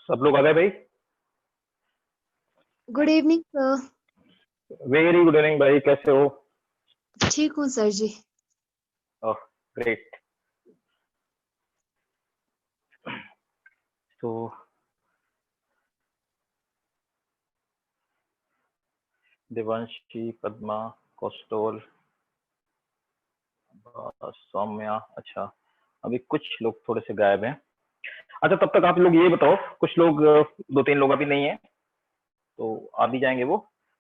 सब लोग आ गए भाई। Good evening sir. Very good evening भाई, कैसे हो? ठीक हूँ सर जी। Oh great. तो देवांशी, पद्मा, कौस्तुभ, सौम्या, अच्छा अभी कुछ लोग थोड़े से गायब हैं। अच्छा तब तक आप लोग ये बताओ, कुछ लोग दो तीन लोग अभी नहीं है तो आ भी जाएंगे वो।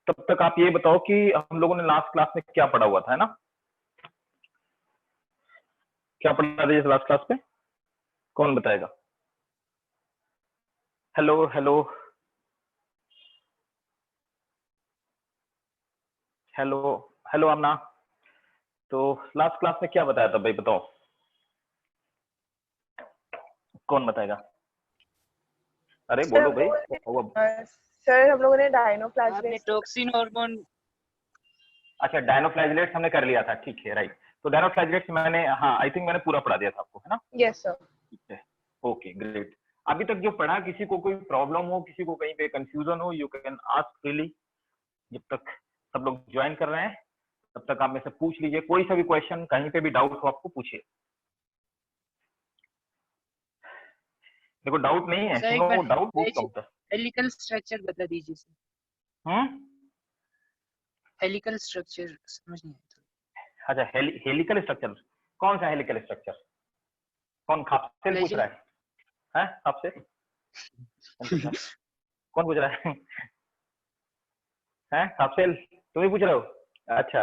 तब तक आप ये बताओ कि हम लोगों ने लास्ट क्लास में क्या पढ़ा हुआ था, है ना? क्या पढ़ा था लास्ट क्लास में? कौन बताएगा? हेलो हेलो हेलो हेलो आमना। तो लास्ट क्लास में क्या बताया था भाई, बताओ कौन बताएगा? अरे सर बोलो हम भाई। लोगों ने सर हम लोगों ने डायनोप्लाज्मेट टॉक्सिन हार्मोन। अच्छा डायनोफ्लैजिलेट्स हमने कर लिया था, ठीक है राइट। तो डायनोफ्लैजिलेट्स मैंने, हाँ आई थिंक मैंने पूरा पढ़ा दिया था आपको, है ना? Yes sir. ठीक है, ओके ग्रेट। अभी तक जो पढ़ा, किसी को कोई प्रॉब्लम हो, किसी को कहीं पे कंफ्यूजन हो, यू कैन आस्क फ्रीली। जब तक सब लोग ज्वाइन कर रहे हैं तब तक आप में से पूछ लीजिए, कोई सा भी क्वेश्चन, कहीं पे भी डाउट हो आपको पूछिए। देखो डाउट नहीं है, सर एक नो बार डाउट बहुत कम था। हेलिकल स्ट्रक्चर बता दीजिए सर। हेलिकल स्ट्रक्चर समझ नहीं आया। अच्छा हेलिकल स्ट्रक्चर, कौन सा हेलिकल स्ट्रक्चर? कौन खापसेल पूछ रहा है? हैं आपसे कौन पूछ रहा है? हैं खापसेल, तुम ही पूछ रहे हो? अच्छा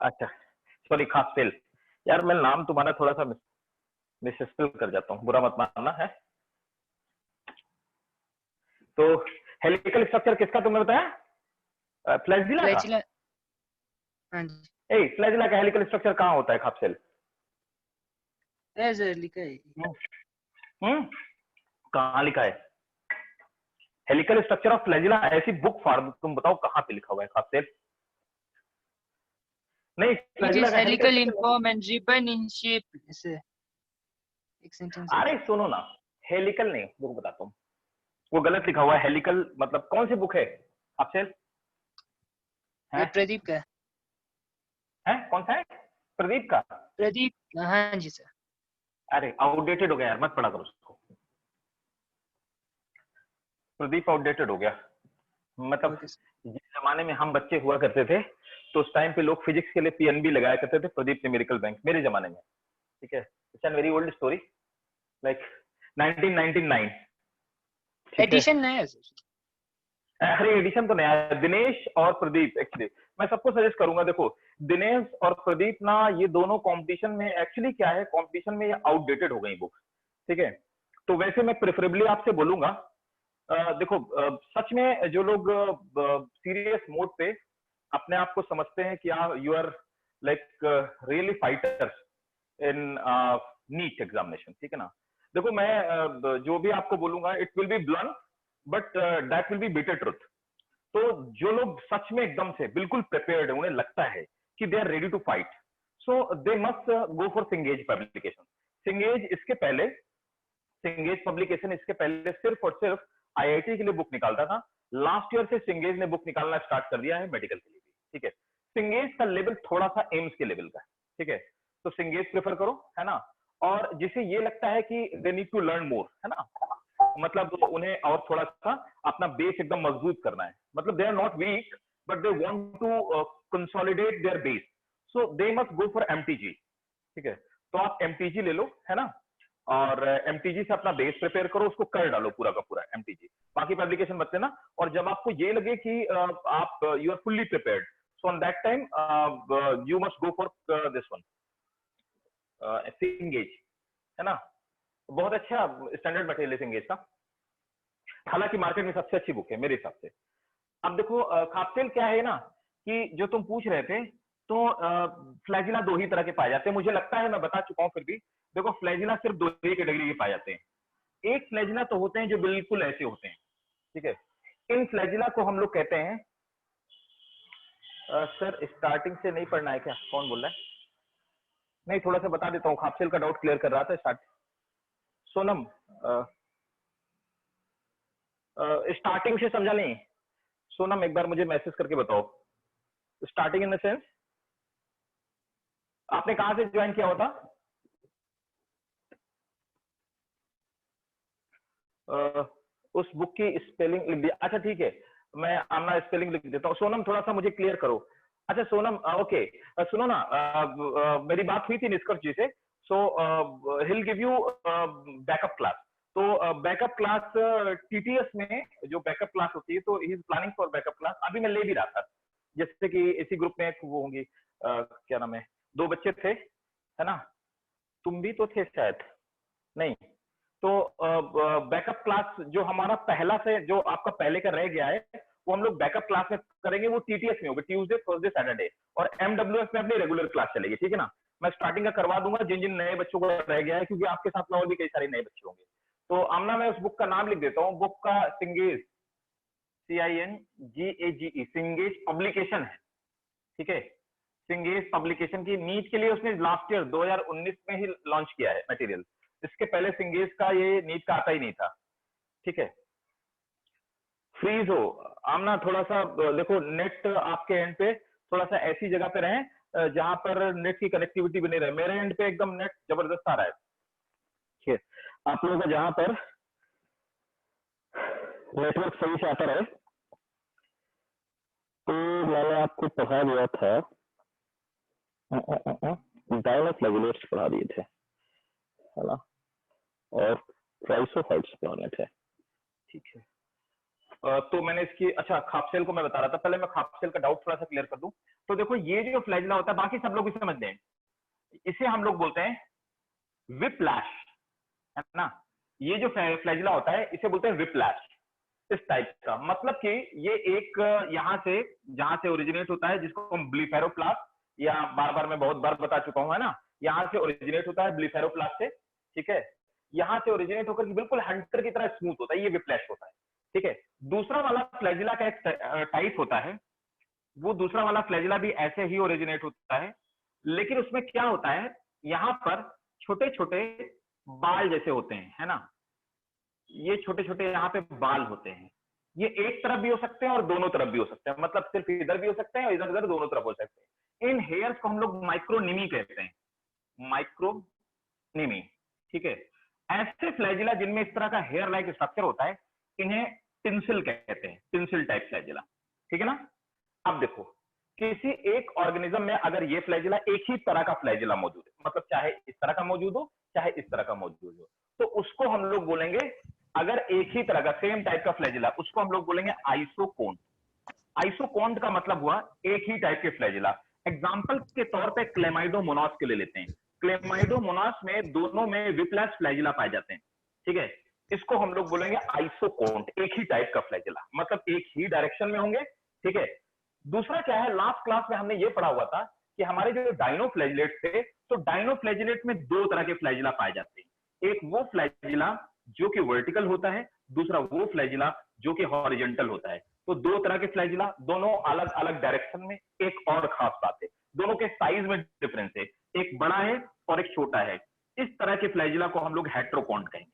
अच्छा, सॉरी खापसेल। यार मैं नाम तुम्हारा थोड़ा सा मिसस्पेल कर जाता हूँ, बुरा मत मानना है। तो हेलिकल स्ट्रक्चर किसका तुमने बताया? फ्लैजिला का? हाँ जी। ए फ्लैजिला का हेलिकल स्ट्रक्चर कहाँ होता है खापसेल? सर लिखा है। कहाँ लिखा है हेलिकल स्ट्रक्चर ऑफ फ्लैजिला? ऐसी बुक फार्म तुम बताओ कहाँ पे लिखा हुआ है खापसेल? नहीं It फ्लैजिला is का helical helical in structure. form and ribbon in shape. ऐसे एक सेंटेंस है। अरे सुनो ना, हेलिकल नहीं, बुक बताता हूँ, वो गलत लिखा हुआ है। हेलिकल मतलब कौन सी बुक है खापसेल? ये प्रदीप का है कौन सा है? प्रदीप का? प्रदीप, हाँ जी सर। अरे आउटडेटेड हो गया यार, मत पढ़ा करो उसको। प्रदीप आउटडेटेड हो गया। मतलब जिस जमाने में हम बच्चे हुआ करते थे तो उस टाइम पे लोग फिजिक्स के लिए पीएनबी लगाया करते थे, प्रदीप न्यूमेरिकल बैंक, मेरे जमाने में। ठीक है, it's an very old story, like 1999। Edition नया है सर। अरे एडिशन तो नया है। दिनेश और प्रदीप, एक्चुअली मैं सबको सजेस्ट करूंगा, देखो दिनेश और प्रदीप ना, ये दोनों कंपटीशन में, एक्चुअली क्या है कंपटीशन में ये आउटडेटेड हो गई बुक्स। ठीक है, तो वैसे मैं प्रेफरेबली आपसे बोलूंगा, देखो सच में जो लोग सीरियस मोड पे अपने आप को समझते हैं कि you are like really fighters in NEET examination, ठीक है ना? देखो मैं जो भी आपको बोलूंगा it will be blunt but that will be bitter truth. तो जो लोग सच में एकदम से बिल्कुल प्रिपेयर्ड है, उन्हें लगता है कि they are ready to fight, so they must go for signage publication. Signage इसके पहले, सिंगेज पब्लिकेशन इसके पहले सिर्फ और सिर्फ आईआईटी के लिए बुक निकालता था। लास्ट ईयर से सिंगेज ने बुक निकालना स्टार्ट कर दिया है मेडिकल के लिए भी। ठीक है, सिंगेज का लेवल थोड़ा सा एम्स के लेवल का है। ठीक है, तो सिंगेज प्रेफर करो, है ना? और जिसे ये लगता है कि they need to learn more, है ना, मतलब उन्हें और थोड़ा सा अपना बेस एकदम मजबूत करना है, मतलब they are not weak but they want to consolidate their base, so they must go for MTG. ठीक है, तो आप एमटीजी ले लो, है ना, और एमटीजी से अपना बेस प्रिपेयर करो, उसको कर डालो पूरा का पूरा एमटीजी, बाकी पब्लिकेशन मत लेना। और जब आपको ये लगे कि आप you are fully prepared, so on that time you must go for this one signage, है ना? बहुत अच्छा स्टैंडर्ड मटेरियल है सिंगेज का, हालांकि मार्केट में सबसे अच्छी बुक है मेरे हिसाब से। अब देखो खापसेल क्या है ना, कि जो तुम पूछ रहे थे, तो फ्लैजिला दो ही तरह के पाए जाते हैं, मुझे लगता है मैं बता चुका हूं, फिर भी देखो फ्लैजिला सिर्फ दो ही कैटेगरी के पाए जाते हैं। एक फ्लैजिला तो होते हैं जो बिल्कुल ऐसे होते हैं, ठीक है, इन फ्लैजिला को हम लोग कहते हैं सर स्टार्टिंग से नहीं पढ़ना है क्या? कौन बोल रहा है? नहीं थोड़ा सा बता देता हूँ, खापसेल का डाउट क्लियर कर रहा था स्टार्ट। सोनम स्टार्टिंग से समझा नहीं। सोनम एक बार मुझे मैसेज करके बताओ, स्टार्टिंग इन द सेंस आपने कहां से ज्वाइन किया होता? उस बुक की स्पेलिंग लिख दिया, अच्छा ठीक है, मैं आमना स्पेलिंग लिख देता हूँ। सोनम थोड़ा सा मुझे क्लियर करो। अच्छा सोनम, ओके, सुनो ना, मेरी बात हुई थी निष्कर्ष जी से, सो हिल गिव यू बैकअप क्लास। तो बैकअप क्लास टीटीएस में जो बैकअप क्लास होती है, तो he is planning for backup class. अभी मैं ले भी रहा था, जैसे कि इसी ग्रुप में वो होंगी, क्या नाम है, 2 बच्चे थे, है ना, तुम भी तो थे शायद, नहीं तो बैकअप क्लास जो हमारा पहला से जो आपका पहले का रह गया है, वो हम लोग बैकअप क्लास में करेंगे, वो टीटीएस में होगा, ट्यूसडे थर्सडे सैटरडे, और एमडब्ल्यूएस में अपनी रेगुलर क्लास चलेगी, ठीक है ना। मैं स्टार्टिंग का करवा दूंगा जिन जिन नए बच्चों को रह गया है, क्योंकि आपके साथ में और भी कई सारे नए बच्चे होंगे। तो आमना मैं उस बुक का नाम लिख देता हूँ, बुक का सिंगेज, CINGAGE, सिंगेज पब्लिकेशन है, ठीक है। सिंगेज पब्लिकेशन की नीट के लिए उसने लास्ट ईयर 2019 में ही लॉन्च किया है मटेरियल, इसके पहले सिंगेज का ये नीट का आता ही नहीं था, ठीक है। फ्रीज हो आमना, थोड़ा सा देखो नेट आपके एंड पे थोड़ा सा ऐसी जगह पे रहे जहां पर नेट की कनेक्टिविटी बनी रहे। मेरे एंड पे एकदम नेट जबरदस्त आ रहा है, ठीक है। आप लोगों का जहां पर नेटवर्क सही से आता रहे। तो मैंने आपको पढ़ा दिया था, डायनोफ्लैगेलेट्स पढ़ा दिए थे, है ना, और ट्राइसोफाइट्स पढ़ाने थे, ठीक है। तो मैंने इसकी, अच्छा खापसेल को मैं बता रहा था, पहले मैं खापसेल का डाउट थोड़ा सा क्लियर कर दूं। तो देखो ये जो फ्लैजिला होता है, बाकी सब लोग इसे समझते हैं, इसे हम लोग बोलते हैं विप्लैश, है ना। ये जो फ्लैजिला होता है इसे बोलते हैं विप्लैश, इस टाइप का, मतलब कि ये एक यहां से जहां से ओरिजिनेट होता है, जिसको हम ब्लीफेरोप्लास्ट, या बार बार मैं बहुत बार बता चुका हूं, है ना, यहां से ओरिजिनेट होता है ब्लीफेरोप्लास्ट से, ठीक है। यहां से ओरिजिनेट होकर बिल्कुल हंटर की तरह स्मूथ होता है, ये विप्लैश होता है, ठीक है। दूसरा वाला फ्लैजिला का एक टाइप होता है, वो दूसरा वाला फ्लैजिला भी ऐसे ही ओरिजिनेट होता है, लेकिन उसमें क्या होता है, यहां पर छोटे छोटे बाल जैसे होते हैं, है ना, ये छोटे छोटे यहाँ पे बाल होते हैं। ये एक तरफ भी हो सकते हैं और दोनों तरफ भी हो सकते हैं, मतलब सिर्फ इधर भी हो सकते हैं और इधर उधर दोनों तरफ हो सकते हैं। इन हेयर्स को हम लोग माइक्रोनिमी कहते हैं, माइक्रोनिमी, ठीक है। ऐसे फ्लैजिला जिनमें इस तरह का हेयर लाइक स्ट्रक्चर होता है, इन्हें टिंसिल कहते हैं, टिंसिल टाइप फ्लैजिला, ठीक है ना। अब देखो किसी एक ऑर्गेनिज्म में अगर ये फ्लैजिला एक ही तरह का फ्लैजिला मौजूद है, मतलब चाहे इस तरह का मौजूद हो चाहे इस तरह का मौजूद हो, तो उसको हम लोग बोलेंगे, अगर एक ही तरह का सेम टाइप का फ्लैजिला, उसको हम लोग बोलेंगे आइसोकोन्ट। आइसोकोन्ट का मतलब हुआ एक ही टाइप के फ्लैजिला। एग्जांपल के तौर पे क्लेमाइडोमोनास के ले लेते हैं, क्लेमाइडोमोनास में दोनों में विप्लैश फ्लैजिला पाए जाते हैं, ठीक है। इसको हम लोग बोलेंगे आइसोकोन्ट, एक ही टाइप का फ्लैजिला, मतलब एक ही डायरेक्शन में होंगे, ठीक है। दूसरा क्या है, लास्ट क्लास में हमने ये पढ़ा हुआ था कि हमारे जो डायनोफ्लैजिलेट थे, तो डायनोफ्लैजिलेट में 2 तरह के फ्लैजिला पाए जाते हैं, एक वो फ्लैजिला जो कि वर्टिकल होता है, दूसरा वो फ्लैजिला जो कि हॉरिजॉन्टल होता है। तो 2 तरह के फ्लैजिला, दोनों अलग अलग डायरेक्शन में। एक और खास बात है, दोनों के साइज में डिफरेंस है, एक बड़ा है और एक छोटा है। इस तरह के फ्लैजिला को हम लोग हेट्रोकॉन्ट कहेंगे।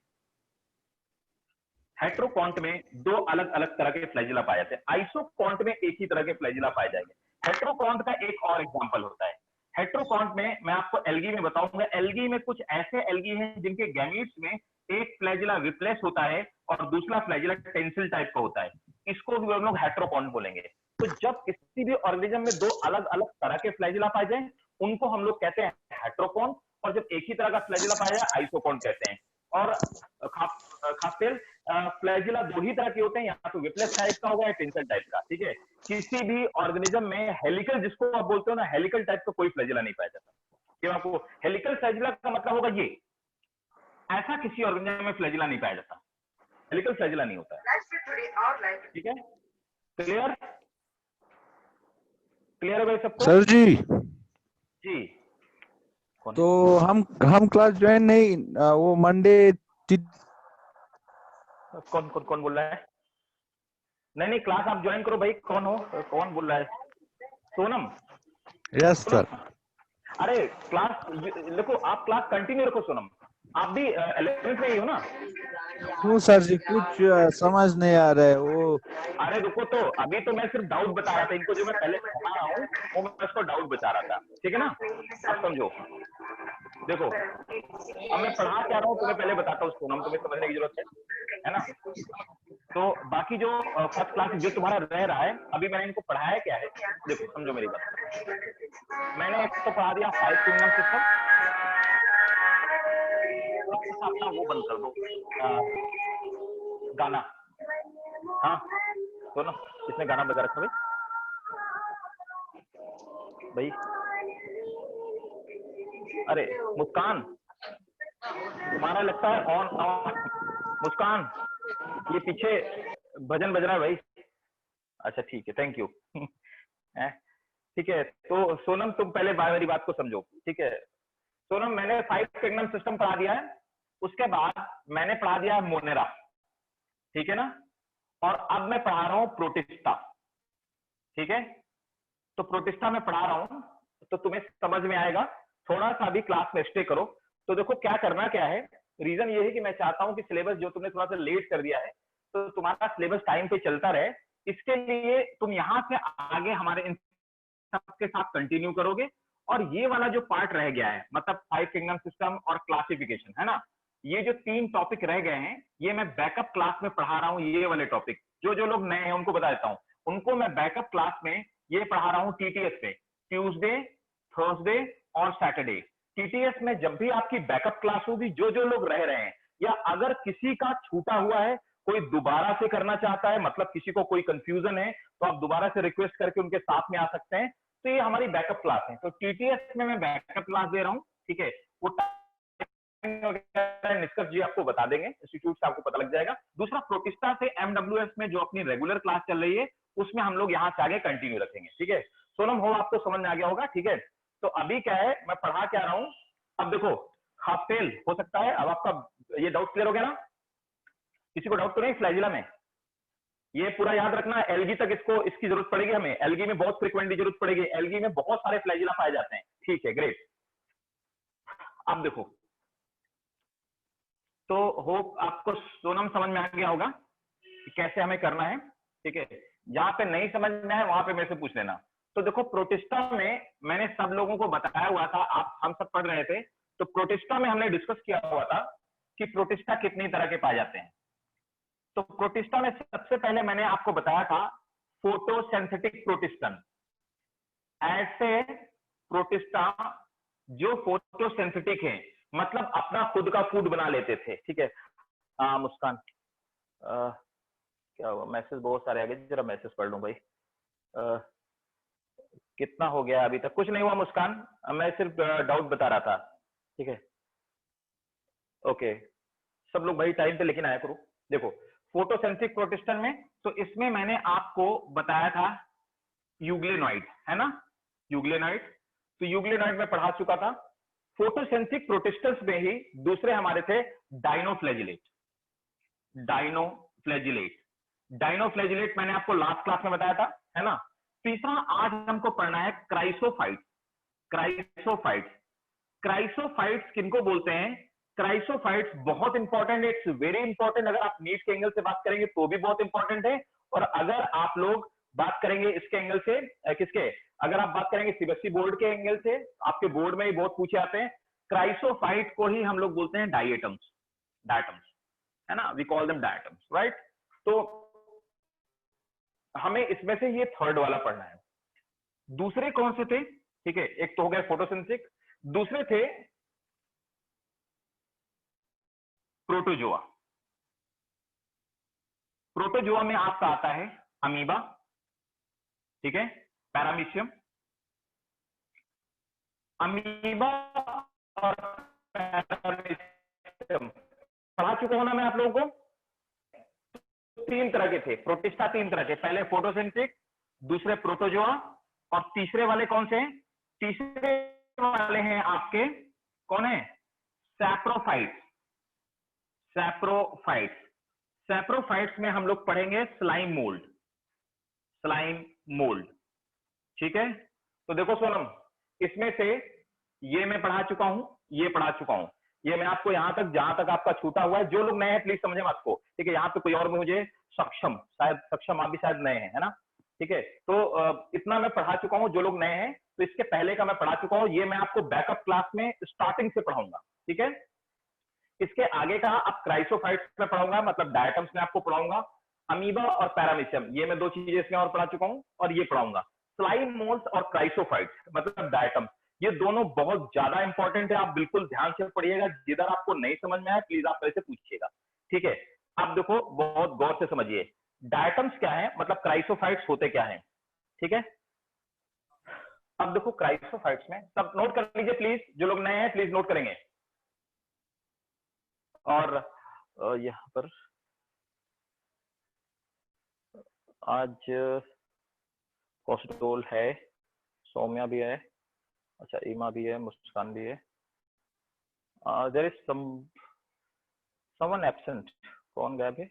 हेट्रोकॉन्ट में 2 अलग अलग तरह के फ्लैजिला पाए जाते हैं, आइसोकॉन्ट में एक ही तरह के फ्लैजिला पाए जाएंगे। हेट्रोकॉन्ट का एक और एग्जांपल होता है, हेट्रोकॉन्ट में मैं आपको एल्गी में बताऊंगा, एल्गी में कुछ ऐसे एल्गी हैं जिनके गैमीट्स में एक फ्लैजिला विप्लेस होता है और दूसरा फ्लैजिला टेंसिल टाइप का होता है, इसको भी हम लोग हेट्रोकॉन्ट बोलेंगे। तो जब किसी भी ऑर्गेनिज्म में 2 अलग अलग तरह के फ्लैजिला पाए जाए, उनको हम लोग कहते हैं हेट्रोकॉन्ट, और जब एक ही तरह का फ्लैजिला पाया जाए आइसोकॉन्ट कहते हैं। और खासकर फ्लैजिला 2 ही तरह के होते हैं, या तो विप्लेस टाइप का होगा या टेंसिल टाइप का, ठीक है। किसी भी ऑर्गेनिज्म में हेलिकल, जिसको आप बोलते हो ना, हेलिकल टाइप का कोई फ्लैजिला नहीं पाया जाता। क्यों? आपको हेलिकल फ्लैजिला का मतलब होगा ये, ऐसा किसी ऑर्गेनिज्म में फ्लैजिला नहीं पाया जाता, हेलिकल फ्लैजिला नहीं होता है, ठीक है। क्लियर? क्लियर हो गई सबको? सर जी, जी तो हम क्लास ज्वाइन नहीं, वो मंडे कौन कौन कौन बोल रहा है? नहीं नहीं, क्लास आप ज्वाइन करो भाई। कौन हो, कौन बोल रहा है? सोनम? Yes sir. अरे क्लास देखो, आप क्लास कंटिन्यू रखो सोनम, आप भी 11th में ही हो ना? क्यों सर जी, कुछ समझ नहीं आ रहा है वो। अरे रुको, तो अभी तो मैं सिर्फ डाउट बता रहा था इनको, जो मैं पहले पढ़ा रहा हूँ वो मैं उसको डाउट बता रहा था, ठीक है ना। अब समझो, देखो अब मैं पढ़ा क्या रहा हूँ तुम्हें पहले बताता हूँ, सोनम तुम्हें समझने की जरूरत है ना। तो बाकी जो फर्स्ट क्लास जो तुम्हारा रह रहा है, अभी मैंने इनको पढ़ाया क्या है, देखो समझो मेरी बात। मैंने इसको पढ़ा दिया 5 किंगडम सिस्टम। अपना वो बंद कर दो गाना, हाँ तो ना इसमें गाना बजा रखा भाई। अरे मुस्कान, तुम्हारा लगता है ऑन ऑन, मुस्कान ये पीछे भजन बज रहा है भाई। अच्छा ठीक है, थैंक यू। ठीक है, तो सोनम तुम पहले मेरी बात को समझो, ठीक है। सोनम मैंने 5 किंगडम सिस्टम पढ़ा दिया है, उसके बाद मैंने पढ़ा दिया है मोनेरा, ठीक है ना। और अब मैं पढ़ा रहा हूं प्रोटिस्टा, ठीक है। तो प्रोटिस्टा में पढ़ा रहा हूं तो तुम्हें समझ में आएगा, थोड़ा सा भी क्लास में स्टे करो। तो देखो क्या करना क्या है, रीजन ये है कि मैं चाहता हूं कि सिलेबस जो तुमने थोड़ा सा लेट कर दिया है, तो तुम्हारा सिलेबस टाइम पे चलता रहे। इसके लिए तुम यहां से आगे हमारे इन सबके साथ कंटिन्यू करोगे। और ये वाला जो पार्ट रह गया है, मतलब 5 किंगडम सिस्टम और क्लासिफिकेशन, है ना, ये जो 3 टॉपिक रह गए हैं, ये मैं बैकअप क्लास में पढ़ा रहा हूँ। ये वाले टॉपिक जो जो लोग नए हैं उनको बता देता हूँ, उनको मैं बैकअप क्लास में ये पढ़ा रहा हूँ टीटीएस पे, ट्यूसडे, थर्सडे और सैटरडे। टीटीएस में जब भी आपकी बैकअप क्लास होगी, जो जो लोग रह रहे हैं, या अगर किसी का छूटा हुआ है, कोई दोबारा से करना चाहता है, मतलब किसी को कोई कंफ्यूजन है, तो आप दोबारा से रिक्वेस्ट करके उनके साथ में आ सकते हैं। तो ये हमारी बैकअप क्लास है। तो टीटीएस में मैं बैकअप क्लास दे रहा हूँ, ठीक है। वो निष्कर्ष जी आपको बता देंगे, इंस्टीट्यूट से आपको पता लग जाएगा। दूसरा, प्रोटिस्टा से एमडब्ल्यूएस में जो अपनी रेगुलर क्लास चल रही है, उसमें हम लोग यहाँ से आगे कंटिन्यू रखेंगे, ठीक है। सोनम हो आपको समझ में आ गया होगा, ठीक है। तो अभी क्या है, मैं पढ़ा क्या रहा हूँ, अब देखो हाफ फेल हो सकता है। अब आपका ये डाउट क्लियर हो गया ना, किसी को डाउट तो नहीं फ्लैजिला में। ये पूरा याद रखना, एलगी तक इसको इसकी जरूरत पड़ेगी हमें, एलगी में बहुत फ्रिक्वेंटली जरूरत पड़ेगी, एलगी में बहुत सारे फ्लैजिला पाए जाते हैं, ठीक है, ग्रेट। अब देखो, तो होप आपको सोनम समझ में आ गया होगा कि कैसे हमें करना है, ठीक है। जहां पे नहीं समझ में आए वहां पे मेरे से पूछ लेना। तो देखो प्रोटिस्टा में मैंने सब लोगों को बताया हुआ था, आप हम सब पढ़ रहे थे। तो प्रोटिस्टा में हमने डिस्कस किया हुआ था कि प्रोटिस्टा कितनी तरह के पाए जाते हैं। तो प्रोटिस्टा में सबसे पहले मैंने आपको बताया था फोटोसिंथेटिक प्रोटिस्टन। ऐसे प्रोटिस्टा जो फोटोसिंथेटिक है, मतलब अपना खुद का फूड बना लेते थे, ठीक है। मुस्कान क्या हुआ, मैसेज बहुत सारे आ गए, जरा मैसेज पढ़ लूं भाई। कितना हो गया अभी तक, कुछ नहीं हुआ मुस्कान, मैं सिर्फ डाउट बता रहा था, ठीक है। ओके, सब लोग भाई टाइम पे लेकिन आया करो। देखो फोटोसेंट्रिक प्रोटिस्टन में, तो इसमें मैंने आपको बताया था यूग्लेनॉइड, है ना, यूग्लेनॉइड। तो यूग्लेनॉइड में पढ़ा चुका था। फोटोसेंट्रिक प्रोटिस्टन्स में ही दूसरे हमारे थे डाइनोफ्लैजिलेट। डाइनोफ्लैजिलेट डाइनोफ्लैजिलेट मैंने आपको लास्ट क्लास में बताया था, है ना। तीसरा आज हमको पढ़ना है क्राइसोफाइट्स। क्राइसोफाइट्स क्राइसोफाइट्स किनको बोलते हैं? क्राइसोफाइट्स बहुत इंपॉर्टेंट, इट्स वेरी इंपॉर्टेंट। अगर आप नीट के एंगल से बात करेंगे तो भी बहुत इंपॉर्टेंट है, और अगर आप लोग बात करेंगे इसके एंगल से, किसके, अगर आप बात करेंगे सीबीएसई बोर्ड के एंगल से, आपके बोर्ड में ही बहुत पूछे आते हैं। क्राइसोफाइट को ही हम लोग बोलते हैं डायटम्स, डायटम्स, है ना, we call them diatoms, right. तो हमें इसमें से ये थर्ड वाला पढ़ना है। दूसरे कौन से थे? ठीक है, एक तो हो गया फोटोसिंथेटिक, दूसरे थे प्रोटोजोआ। प्रोटोजोआ में आपका आता है अमीबा, ठीक है, पैरामीशियम। अमीबा और पैरामीशियम पढ़ा चुका हूं ना मैं आप लोगों को। तीन तरह के थे प्रोटिस्टा, तीन तरह के, पहले फोटोसिंथेटिक, दूसरे प्रोटोजोआ, और तीसरे वाले कौन से हैं? तीसरे वाले हैं आपके, कौन है? सैप्रोफाइट्स। सैप्रोफाइट्स सैप्रोफाइट्स में हम लोग पढ़ेंगे स्लाइम मोल्ड, स्लाइम मोल्ड, ठीक है। तो देखो सोनम, इसमें से ये मैं पढ़ा चुका हूं, ये पढ़ा चुका हूं। ये मैं आपको यहाँ तक जहां तक आपका छूटा हुआ है, जो लोग नए हैं प्लीज समझे बात को, ठीक है। यहाँ पे कोई और मुझे सक्षम, शायद सक्षम आप भी शायद नए हैं, है ना, ठीक है। तो इतना मैं पढ़ा चुका हूँ जो लोग नए हैं, तो इसके पहले का मैं पढ़ा चुका हूँ, ये मैं आपको बैकअप क्लास में स्टार्टिंग से पढ़ाऊंगा, ठीक है। इसके आगे का आप क्राइसोफाइट्स में पढ़ाऊंगा, मतलब डायटम्स में आपको पढ़ाऊंगा, अमीबा और पैरामीशियम, ये मैं 2 चीजें इसमें और पढ़ा चुका हूँ, और ये पढ़ाऊंगा स्लाइम मोल्स और क्राइसोफाइट्स, मतलब डायटम्स। ये दोनों बहुत ज्यादा इंपॉर्टेंट है, आप बिल्कुल ध्यान से पढ़िएगा, जिधर आपको नहीं समझ में आए प्लीज आप मेरे से पूछिएगा, ठीक है। आप देखो बहुत गौर से समझिए, डायटम्स क्या है, मतलब क्राइसोफाइट्स होते क्या है, ठीक है। अब देखो क्राइसोफाइट्स में, सब नोट कर लीजिए प्लीज, जो लोग नए हैं प्लीज नोट करेंगे। और यहाँ पर आज कॉस्टोल है, सौम्या भी है, अच्छा ईमा भी है, मुस्कान भी है, देयर इज समवन एब्सेंट, कौन गायब है?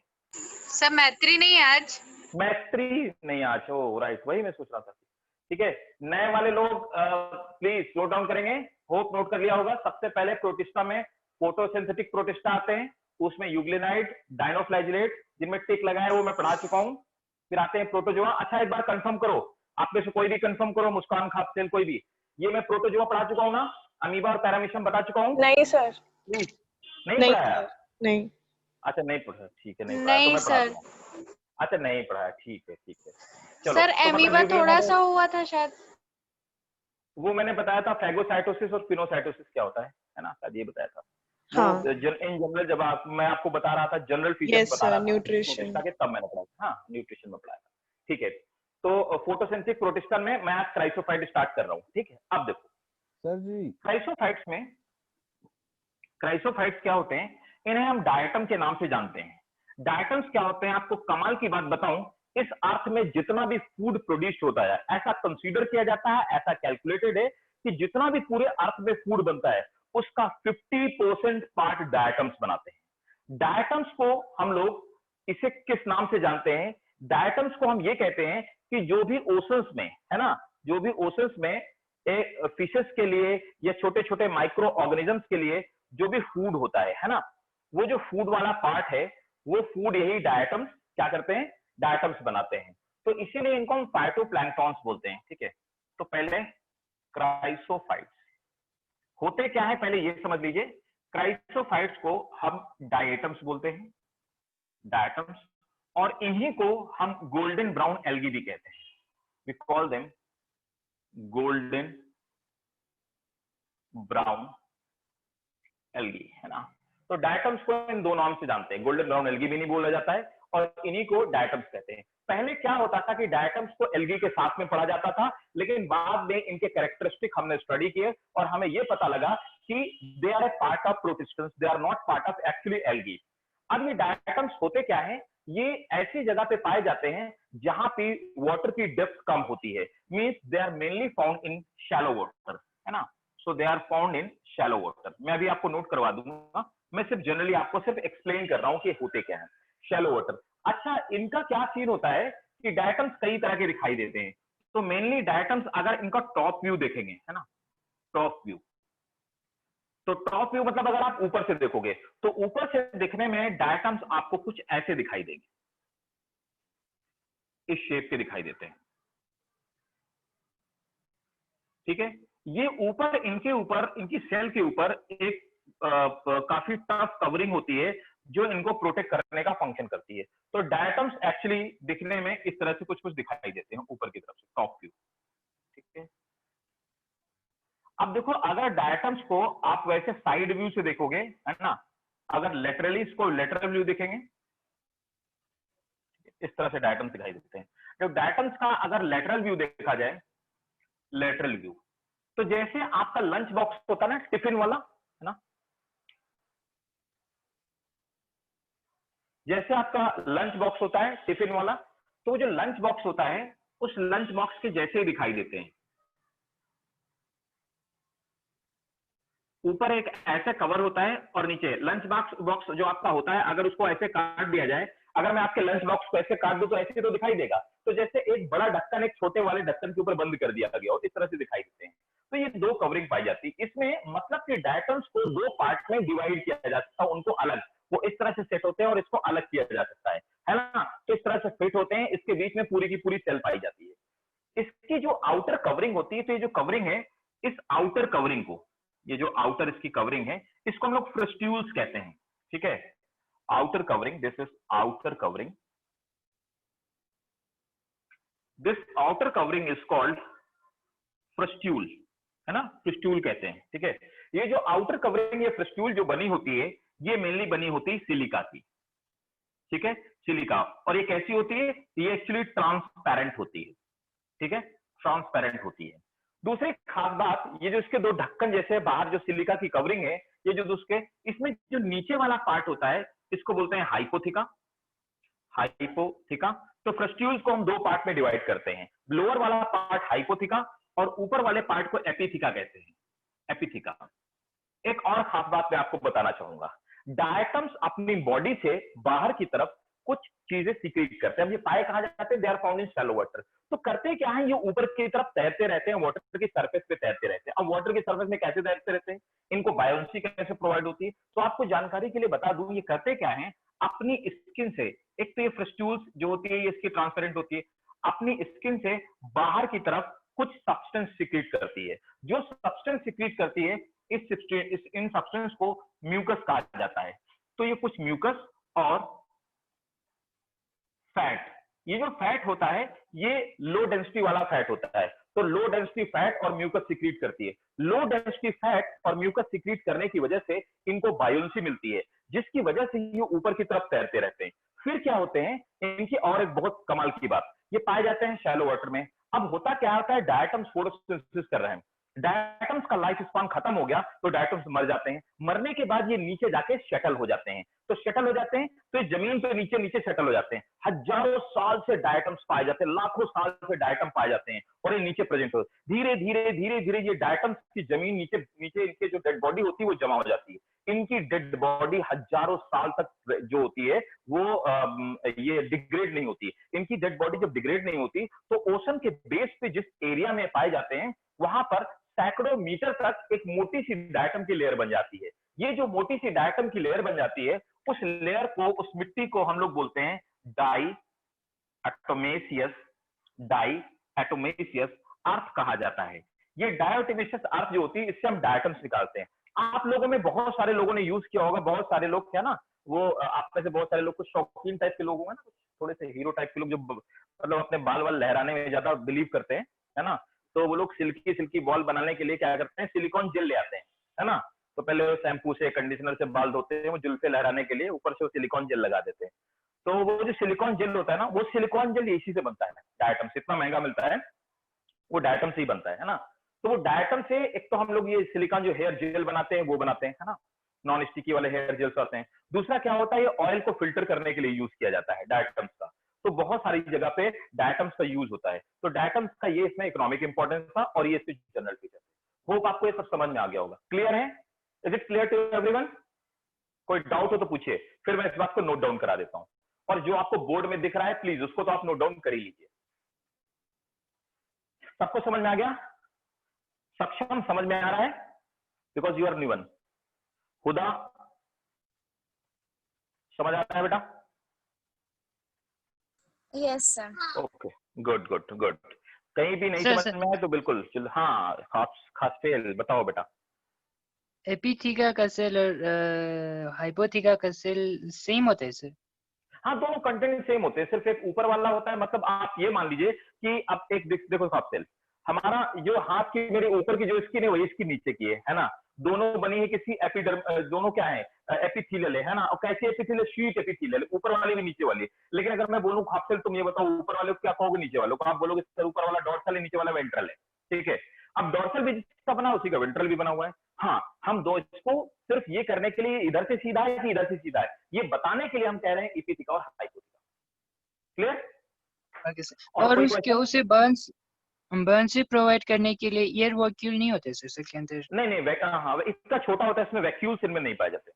सर मैत्री नहीं है आज। मैत्री नहीं आज, ओ राइट, वही मैं सोच रहा था, ठीक है। नए वाले लोग प्लीज नोट डाउन करेंगे, होप नोट कर लिया होगा। सबसे पहले प्रोटिस्टा में फोटोसिंथेटिक प्रोटिस्टा आते हैं, उसमें यूग्लिनाइड, डाइनोफ्लैजिलेट, जिनमें टिक लगा है वो मैं पढ़ा चुका हूँ। फिर आते हैं प्रोटोजोआ। अच्छा एक बार कंफर्म करो, आप में से कोई भी कंफर्म करो, मुस्कान, खापसेल, कोई भी, ये मैं प्रोटोजोआ पढ़ा चुका हूँ ना, अमीबा और पैरामीशियम बता चुका हूँ? नहीं सर, प्लीज नहीं नहीं पढ़ाया? सर, नहीं। अच्छा नहीं पढ़ा, ठीक है, नहीं पढ़ा तो मैं पढ़ा दूंगा। अच्छा नहीं पढ़ाया, ठीक है ठीक है, चलो। सर तो एमीबा मतलब थोड़ा सा हुआ था शायद, वो मैंने बताया था, फैगोसाइटोसिस और पिनोसाइटोसिस क्या होता है ना, शायद ये बताया था। हाँ। वो इन जनरल जब मैं आपको बता रहा था, जनरल फीचर्स यस बता रहा सर, था न्यूट्रिशन। प्रोटिस्टा के, तब मैंने पढ़ा था, हाँ न्यूट्रिशन में पढ़ाया था, ठीक है। तो फोटोसिंथेटिक प्रोटिस्टा में मैं आज क्राइसोफाइट स्टार्ट कर रहा हूँ, ठीक है। अब देखो सर जी, क्राइसोफाइट्स में, क्राइसोफाइट्स क्या होते हैं, इन्हें हम डायटम के नाम से जानते हैं। डायटम्स क्या होते हैं, आपको कमाल की बात बताऊं, इस अर्थ में जितना भी फूड प्रोड्यूस होता है, ऐसा कंसीडर किया जाता है, ऐसा कैलकुलेटेड है कि जितना भी पूरे अर्थ में फूड बनता है उसका 50% पार्ट डायटम्स बनाते हैं। डायटम्स को हम लोग इसे किस नाम से जानते हैं, डायटम्स को हम ये कहते हैं कि जो भी ओशंस में है ना, जो भी ओशंस में फिशेस के लिए या छोटे छोटे माइक्रो ऑर्गेनिजम्स के लिए जो भी फूड होता है ना, वो जो फूड वाला पार्ट है, वो फूड यही डायटम्स क्या करते हैं, डायटम्स बनाते हैं। तो इसीलिए इनको हम फाइटोप्लैंक्टॉन्स बोलते हैं, ठीक है। तो पहले क्राइसोफाइट्स होते क्या है, पहले ये समझ लीजिए। क्राइसोफाइट्स को हम डायटम्स बोलते हैं, डायटम्स, और इन्हीं को हम गोल्डन ब्राउन एल्गी भी कहते हैं, we call them golden brown algae, है ना। तो डायटम्स को इन 2 नाम से जानते हैं, गोल्डन ब्राउन एल्गी भी नहीं बोला जाता है, और इन्हीं को डायटम्स कहते हैं। पहले क्या होता था कि डायटम्स को एल्गी के साथ में पढ़ा जाता था, लेकिन बाद में इनके कैरेक्टरिस्टिक हमने स्टडी किए और हमें यह पता लगा कि they are a part of protistans, they are not part of actually algae. अब ये डायटम्स होते क्या है, ये ऐसी जगह पे पाए जाते हैं जहां पे वाटर की डेप्थ कम होती है, means they are mainly found in shallow water, है ना। So they are found in shallow water. मैं अभी आपको नोट करवा दूंगा, मैं सिर्फ जनरली आपको सिर्फ एक्सप्लेन कर रहा हूं कि होते क्या है शैलो वाटर। अच्छा इनका क्या सीन होता है कि डायटम्स कई तरह के दिखाई देते हैं। तो मेनली डायटम्स अगर इनका टॉप व्यू देखेंगे, है ना, टॉप व्यू, तो टॉप व्यू मतलब अगर आप ऊपर से देखोगे तो ऊपर से दिखने में डायटम्स आपको कुछ ऐसे दिखाई देंगे, इस शेप के दिखाई देते हैं, ठीक है। ये ऊपर इनकी सेल के ऊपर एक काफी टफ कवरिंग होती है जो इनको प्रोटेक्ट करने का फंक्शन करती है। तो डायटम्स एक्चुअली दिखने में इस तरह से कुछ कुछ दिखाई देते हैं ऊपर की तरफ से, टॉप व्यू, ठीक है। अब देखो अगर डायटम्स को आप वैसे साइड व्यू से देखोगे, है ना, अगर लेटरली इसको लेटरल व्यू देखेंगे, इस तरह से डायटम्स दिखाई देते हैं। जब डायटम्स का अगर लेटरल व्यू देखा जाए, लेटरल व्यू, तो जैसे आपका लंच बॉक्स होता है ना, टिफिन वाला, है ना, जैसे आपका लंच बॉक्स होता है टिफिन वाला, तो जो लंच बॉक्स होता है उस लंच बॉक्स के जैसे ही दिखाई देते हैं। ऊपर एक ऐसे कवर होता है और नीचे लंच बॉक्स जो आपका होता है, अगर उसको ऐसे काट दिया जाए, अगर मैं आपके लंच बॉक्स को ऐसे काट दूं तो ऐसे तो दिखाई देगा। तो जैसे एक बड़ा ढक्कन एक छोटे वाले ढक्कन के ऊपर बंद कर दिया गया और इस तरह से दिखाई देते हैं। तो ये दो कवरिंग पाई जाती है। इसमें मतलब कि डायटम्स को दो पार्ट में डिवाइड किया जा सकता है, उनको अलग, वो इस तरह से सेट होते हैं और इसको अलग किया जा सकता है ना। तो इस तरह से फिट होते हैं, इसके बीच में पूरी की पूरी सेल पाई जाती है। इसकी जो आउटर कवरिंग होती है, तो ये जो कवरिंग है, इस आउटर कवरिंग को, ये जो आउटर इसकी कवरिंग है, इसको हम लोग फ्रस्ट्यूल्स कहते हैं, ठीक है। Outer covering, this is outer covering, this outer covering is called frustule, है ना, फ्रस्ट्यूल कहते हैं, ठीक है। ये जो आउटर कवरिंग, ये फ्रस्ट्यूल जो बनी होती है, ये मेनली बनी होती है सिलिका की, ठीक है, सिलिका। और ये कैसी होती है? ये एक्चुअली ट्रांसपेरेंट होती है, ठीक है, ट्रांसपेरेंट होती है। दूसरी खास बात, ये जो इसके दो ढक्कन जैसे बाहर जो सिलिका की कवरिंग है, ये जो उसके, इसमें जो नीचे वाला पार्ट होता है, इसको बोलते हैं हाइपोथिका, हाइपोथिका। तो फ्रस्ट्यूल्स को हम दो पार्ट में डिवाइड करते हैं, लोअर वाला पार्ट हाइपोथिका और ऊपर वाले पार्ट को एपिथिका कहते हैं, एपिथिका। एक और खास बात मैं आपको बताना चाहूंगा, डायटम्स अपनी बॉडी से बाहर की तरफ कुछ चीजें सीक्रेट करते हैं। ये पाए कहां जाते हैं? They are found in shallow water. तो करते क्या है, ये ऊपर की तरफ तैरते रहते हैं, वाटर की सरफेस पे तैरते रहते हैं। अब वाटर की सरफेस में कैसे तैरते रहते हैं, इनको बायोन्सी कैसे प्रोवाइड होती है? तो आपको जानकारी के लिए बता दूं, ये करते क्या है, अपनी स्किन से, एक तो ये फ्रस्ट्यूल्स जो होती है, ये इसकी ट्रांसपेरेंट होती है, अपनी स्किन से बाहर की तरफ कुछ सब्सटेंस सीक्रेट करती है। जो सब्सटेंस सीक्रेट करती है, इन सब्सटेंस को म्यूकस कहा जाता है। तो ये कुछ म्यूकस और फैट, ये जो फैट होता है, ये लो डेंसिटी वाला फैट होता है। तो लो डेंसिटी फैट और म्यूकस सीक्रेट करती है। लो डेंसिटी फैट और म्यूकस सीक्रेट करने की वजह से इनको बायोन्सी मिलती है, जिसकी वजह से ये ऊपर की तरफ तैरते रहते हैं। फिर क्या होते हैं इनकी, और एक बहुत कमाल की बात, ये पाए जाते हैं शैलो वाटर में। अब होता क्या होता है, डायटम्स फोटोसिंथेसिस कर रहे हैं, डायटम्स का लाइफ स्पान खत्म हो गया, तो डायटम्स मर जाते हैं। मरने के बाद ये नीचे जाके सेटल हो जाते हैं। तो सेटल हो जाते हैं तो ये जमीन पे नीचे नीचे सेटल हो जाते हैं। हजारों साल से डायटम्स पाए जाते हैं, लाखों साल से डायटम पाए जाते हैं और ये नीचे प्रेजेंट हो, धीरे धीरे धीरे धीरे ये डायटम्स की जमीन नीचे नीचे इनके जो डेड बॉडी होती है वो जमा हो जाती है। इनकी डेड बॉडी हजारों साल तक जो होती है वो ये डिग्रेड नहीं होती। इनकी डेड बॉडी जब डिग्रेड नहीं होती तो ओशन के बेस पे जिस एरिया में पाए जाते हैं, वहां पर सैकड़ों मीटर तक एक मोटी सी डायटम की लेयर बन जाती है। ये जो मोटी सी डायटम की लेयर बन जाती है, उस लेयर को, उस मिट्टी को हम लोग बोलते हैं डाई एटोमेसियस अर्थ कहा जाता है। ये डायोटेमेशियस अर्थ जो होती है, इससे हम डायटम्स निकालते हैं। आप लोगों में बहुत सारे लोगों ने यूज किया होगा, बहुत सारे लोग क्या ना, वो आप में से बहुत सारे लोग कुछ शौकीन टाइप के लोग होंगे ना, थोड़े से हीरो टाइप के लोग, जो मतलब अपने बाल वाल लहराने में ज्यादा बिलीव करते हैं, है ना। तो वो लोग सिल्की सिल्की बॉल बनाने के लिए क्या करते हैं, सिलिकॉन जेल ले आते हैं, है ना। तो पहले वो शैम्पू से, कंडीशनर से बाल धोते हैं, वो जुल्फे लहराने के लिए ऊपर से वो सिलिकॉन जेल लगा देते हैं। तो वो जो सिलिकॉन जेल होता है ना, वो सिलिकॉन जेल इसी से बनता है। डायटम से इतना महंगा मिलता है, वो डायटम से ही बनता है ना। तो वो डायटम से एक तो हम लोग ये सिलिकॉन जो हेयर जेल बनाते हैं वो बनाते हैं, है ना, नॉन स्टिकी वाले हेयर जेल्स आते हैं। दूसरा क्या होता है, ये ऑयल को फिल्टर करने के लिए यूज किया जाता है डायटम्स का। तो बहुत सारी जगह पे डायटम्स का यूज होता है। तो डायटम्स का ये इसमें इकोनॉमिक इंपॉर्टेंस था और ये इसके जनरल फीचर। होप आपको ये सब समझ में आ गया होगा। क्लियर है? Is it clear to everyone? कोई डाउट हो तो पूछिए, फिर मैं इस बात को नोट डाउन करा देता हूं। और जो आपको बोर्ड में दिख रहा है, प्लीज उसको तो आप नोट डाउन कर ही लीजिए। सबको समझ में आ गया? सक्षम समझ में आ रहा है? Because you are new one. खुदा समझ आ रहा है बेटा? Yes sir. Okay, good good good. कहीं भी नहीं समझ में आए तो बिल्कुल चलो। हाँ, खास फेल बताओ बेटा। एपिथिका का सेल और हाइपोथिका का सेल सेम होता है सर? हाँ, दोनों कंटेंट सेम होते हैं, सिर्फ एक ऊपर वाला होता है। मतलब आप ये मान लीजिए कि अब एक देखो साफ सेल, हमारा जो हाथ की मेरे ऊपर की जो स्किन है वही इसकी नीचे की है ना। दोनों बनी है किसी एपिडर्म, दोनों क्या है, एपिथेलियल है ना। और कैसी एपिथेलियल? शीट एपिथेलियल, ऊपर वाली भी नीचे वाली। लेकिन अगर मैं बोलूं हाफ सेल, तुम ये बताओ ऊपर वाले को क्या कहोगे, नीचे वालों को? आप बोलोगे सर ऊपर वाला डॉर्सल है, नीचे वाला वेंट्रल है, ठीक है। अब डॉर्सल भी जिसका बना उसी का वेंट्रल भी बना हुआ है। हाँ, हम दो इसको सिर्फ ये करने के लिए इधर से सीधा है कि इधर से सीधा है, ये बताने के लिए हम कह रहे हैं एपिथिका और हाइपोथिका। क्लियर? Okay sir. और उसके उसे बर्न से प्रोवाइड करने के लिए एयर वैक्यूल नहीं होते सर के अंदर? नहीं, हाँ, इसका छोटा होता है, इसमें वैक्यूल्स इनमें नहीं पाए जाते,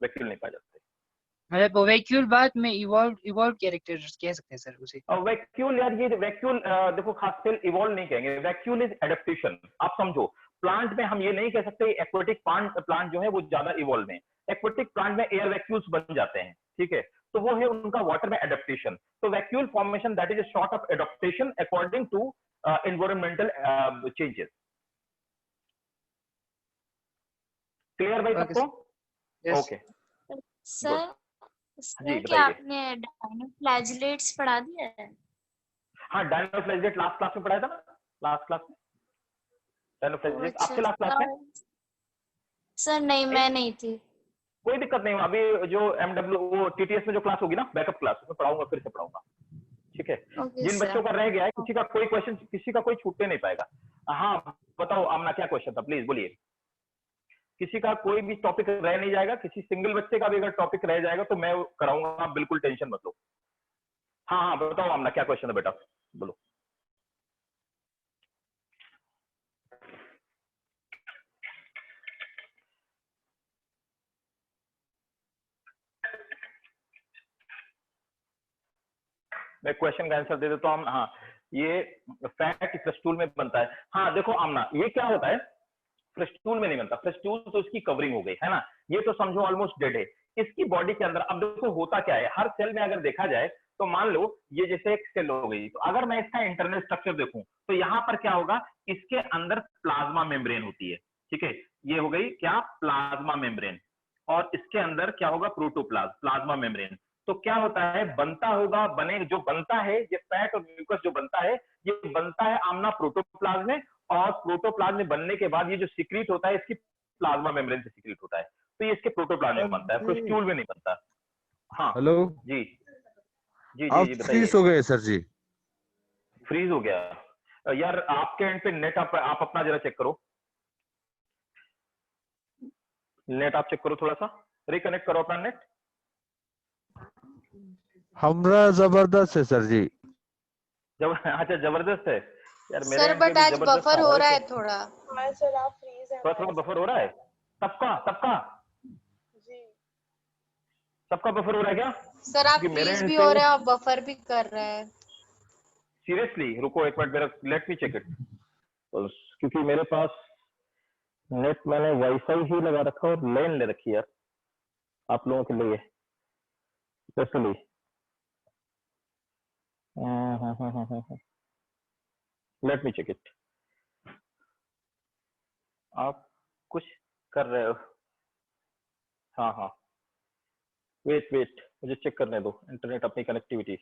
वैक्यूल नहीं पाए जाते। मतलब वो वैक्यूल बाद में इवॉल्व कैरेक्टर्स कह सकते हैं सर उसे। वैक्यूल यार, ये वैक्यूल देखो खास कर इवॉल्व नहीं कहेंगे, वैक्यूल इज एडेप्टेशन। आप समझो प्लांट में हम ये नहीं कह सकते एक्वेटिक प्लांट जो है वो ज्यादा इवॉल्व है। एक्वेटिक प्लांट में एयर वैक्यूल्स बन जाते हैं, ठीक है, तो वो है उनका वाटर में एडेप्टेशन। तो vacuole formation that is a sort of adaptation according to environmental changes. Clear भाई सबको? ओके सर जी सर क्या बताइए। आपने डायनोफ्लैजिलेट्स पढ़ा दिया है? हाँ डायनोफ्लैजिलेट लास्ट क्लास में पढ़ाया था ना, लास्ट क्लास में डायनोफ्लैजिलेट अच्छा आपके लास्ट क्लास में? सर नहीं, मैं नहीं थी। कोई दिक्कत नहीं, अभी जो एमडब्ल्यू वो टीटीएस में जो क्लास होगी ना बैकअप क्लास, उसमें पढ़ाऊंगा, फिर से पढ़ाऊंगा, ठीक है। ओके जिन बच्चों सर। का रह गया है, किसी का कोई क्वेश्चन, किसी का कोई छूटने नहीं पाएगा। हाँ बताओ आमना क्या क्वेश्चन था, प्लीज बोलिए। किसी का कोई भी टॉपिक रह नहीं जाएगा, किसी सिंगल बच्चे का भी अगर टॉपिक रह जाएगा तो मैं कराऊंगा, आप बिल्कुल टेंशन मत लो। हाँ हाँ बताओ आमना क्या क्वेश्चन है बेटा, बोलो। मैं क्वेश्चन का आंसर दे देता हूँ। हाँ ये फैट फ्रेस्टूल में बनता है। हाँ देखो आमना, ये क्या होता है, फ्रेस्टूल में नहीं बनता, फ्रेस्टूल तो इसकी कवरिंग हो गई है ना, ये तो समझो ऑलमोस्ट डेड है। इसकी बॉडी के अंदर अब देखो होता क्या है, हर सेल में अगर देखा जाए तो मान लो ये जैसे एक सेल हो गई, तो अगर मैं इसका इंटरनल स्ट्रक्चर देखूं तो यहाँ पर क्या होगा, इसके अंदर प्लाज्मा मेम्ब्रेन होती है, ठीक है, ये हो गई क्या प्लाज्मा मेम्ब्रेन, और इसके अंदर क्या होगा प्रोटोप्लाज्म, प्लाज्मा मेम्ब्रेन। तो क्या होता है, बनता होगा, बने जो बनता है ये फैट और म्यूकस जो बनता है, ये बनता है आमना प्रोटोप्लाज्म में, और प्रोटोप्लाज्म में बनने के बाद ये जो सीक्रेट होता है इसकी प्लाज्मा मेम्ब्रेन से सीक्रेट होता है, तो ये इसके प्रोटोप्लाज्म में बनता है, फ्रेस्टूल में नहीं बनता। हाँ हेलो, जी जी आप जी फ्रीज बताइए। हो गए सर जी। फ्रीज हो गया यार, आपके एंड पे नेट आप अपना जरा चेक करो, नेट आप चेक करो, थोड़ा सा रिकनेक्ट करो अपना नेट। हमरा जबरदस्त है सर जी। जब अच्छा जबरदस्त है यार, मेरे सर एंड पे बट भी आज जबरदस्त आ बफर रहा हो है, रहा है लेकिन थोड़ा। हाँ सर आप फ्रीज है थोड़ा थोड़ा बफर हो रहा है। सबका सबका जी। सबका बफर हो रहा है क्या? सर आप क्योंकि मेरे फ्रीज एंड भी पे हो रहे हैं और बफर भी कर रहे हैं। सीरियसली रुको एक मिनट, मेरा लेट मी चेक इट, क्योंकि मेरे पास नेट मैंने वाईफाई ही लगा रखा और लेन ले रखी है आप लोगों के लिए specially. Let me check it. आप कुछ कर रहे हो? हाँ हाँ वेट वेट, मुझे चेक करने दो इंटरनेट अपनी कनेक्टिविटी।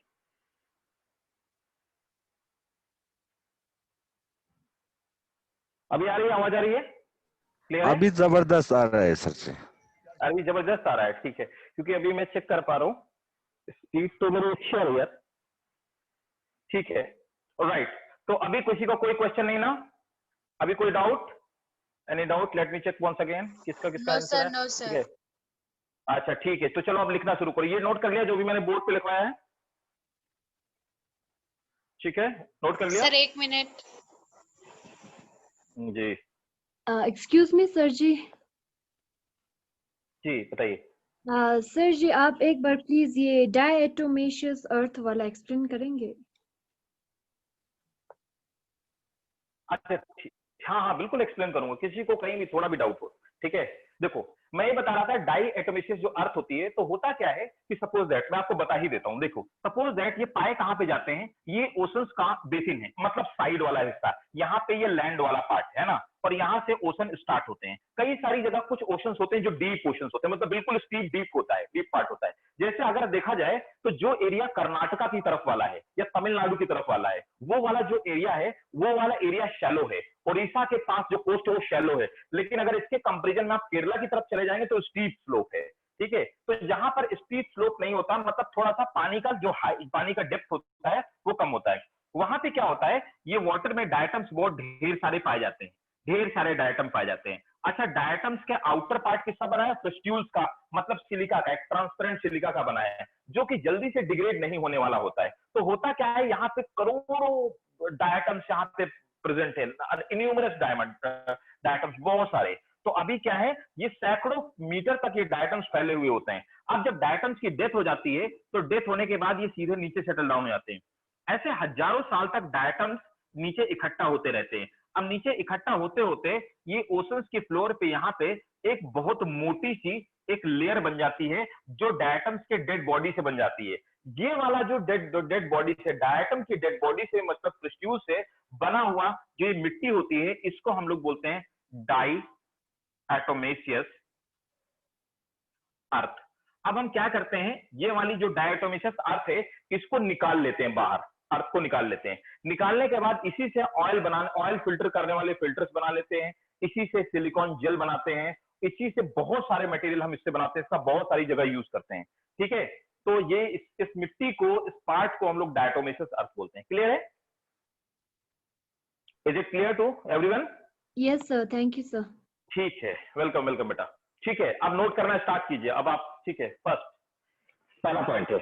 अभी आ रही है, आवाज आ रही है, क्लियर है? अभी जबरदस्त आ रहा है सर जी। अभी जबरदस्त आ रहा है, ठीक है, क्योंकि अभी मैं चेक कर पा रहा हूँ, स्पीड तो मेरी अच्छी आ रही है, ठीक है, राइट। तो अभी किसी का कोई क्वेश्चन नहीं ना, अभी कोई doubt, any doubt? Let me check once again, किसका किसका नो आंसर सर, है, नो ठीक सर। है। अच्छा ठीक है, तो चलो अब लिखना शुरू करो, ये नोट कर लिया जो भी मैंने बोर्ड पे लिखवाया है, ठीक है, नोट कर लिया सर 1 मिनट। जी एक्सक्यूज मी सर जी। जी बताइए। सर जी आप एक बार प्लीज ये डायटोमेशियस अर्थ वाला एक्सप्लेन करेंगे? अच्छा हाँ हाँ बिल्कुल एक्सप्लेन करूंगा, किसी को कहीं भी थोड़ा भी डाउट हो, ठीक है। देखो मैं ये बता रहा था डाई एटोमेसिस जो अर्थ होती है, तो होता क्या है कि सपोज दैट, मैं आपको बता ही देता हूँ, देखो सपोज दैट ये पाए कहाँ पे जाते हैं, ये ओशंस का बेसिन है, मतलब साइड वाला हिस्सा, यहाँ पे ये लैंड वाला पार्ट है ना, और यहाँ से ओशन स्टार्ट होते हैं। कई सारी जगह कुछ ओशंस होते हैं जो डीप ओशंस होते हैं, मतलब बिल्कुल स्टीप डीप होता है, डीप पार्ट होता है। जैसे अगर देखा जाए तो जो एरिया कर्नाटका की तरफ वाला है या तमिलनाडु की तरफ वाला है, वो वाला जो एरिया है, वो वाला एरिया शैलो है। उड़ीसा के पास जो कोस्ट है वो शैलो है, लेकिन अगर इसके कंपेरिजन में आप केरला की तरफ चले जाएंगे तो स्टीप स्लोप है, ठीक है। तो जहां पर स्टीप स्लोप नहीं होता, मतलब थोड़ा सा पानी का जो पानी का डेप्थ होता है वो कम होता है, वहां पे क्या होता है, ये वाटर में डायटम्स बहुत ढेर सारे पाए जाते हैं, ढेर सारे डायटम पाए जाते हैं। अच्छा डायटम्स के आउटर पार्ट किसका बना है, क्रिस्टल्स का, मतलब सिलिका का, एक ट्रांसपेरेंट सिलिका का बना है, जो कि जल्दी से डिग्रेड नहीं होने वाला होता है। तो होता क्या है, यहाँ पे करोड़ों डायटम्स यहाँ पे प्रेजेंट है, इन्यूमरस डायटम्स बहुत सारे। तो अभी क्या है, ये सैकड़ों मीटर तक ये डायटम्स फैले हुए होते हैं। अब जब डायटम्स की डेथ हो जाती है तो डेथ होने के बाद ये सीधे नीचे सेटल डाउन हो जाते हैं। ऐसे हजारों साल तक डायटम्स नीचे इकट्ठा होते रहते हैं। अब नीचे इकट्ठा होते होते ये ओशंस के फ्लोर पे यहाँ पे एक बहुत मोटी सी एक लेयर बन जाती है जो डायटम्स के डेड बॉडी से बन जाती है। ये वाला जो डेड बॉडी से, डायटम की डेड बॉडी से मतलब क्रिस्टल्स से बना हुआ जो ये मिट्टी होती है, इसको हम लोग बोलते हैं डाई एटोमेशियस अर्थ। अब हम क्या करते हैं, ये वाली जो डायटोमेशियस अर्थ है इसको निकाल लेते हैं बाहर, अर्थ को निकाल लेते हैं। निकालने के बाद इसी से ऑयल फिल्टर करने वाले फिल्टर्स बना लेते हैं, इसी से सिलिकॉन जेल बनाते हैं, इसी से बहुत सारे मटेरियल हम इससे बनाते हैं, इसका बहुत सारी जगह यूज करते हैं। ठीक है, तो ये इस मिट्टी को, इस पार्ट को हम लोग डायटोमेशियस अर्थ बोलते हैं। क्लियर है? Is it clear to everyone? Yes, sir. Thank you, sir. ठीक है, वेलकम वेलकम बेटा। ठीक है, अब नोट करना स्टार्ट कीजिए अब आप। ठीक है, फर्स्ट पहला पॉइंट है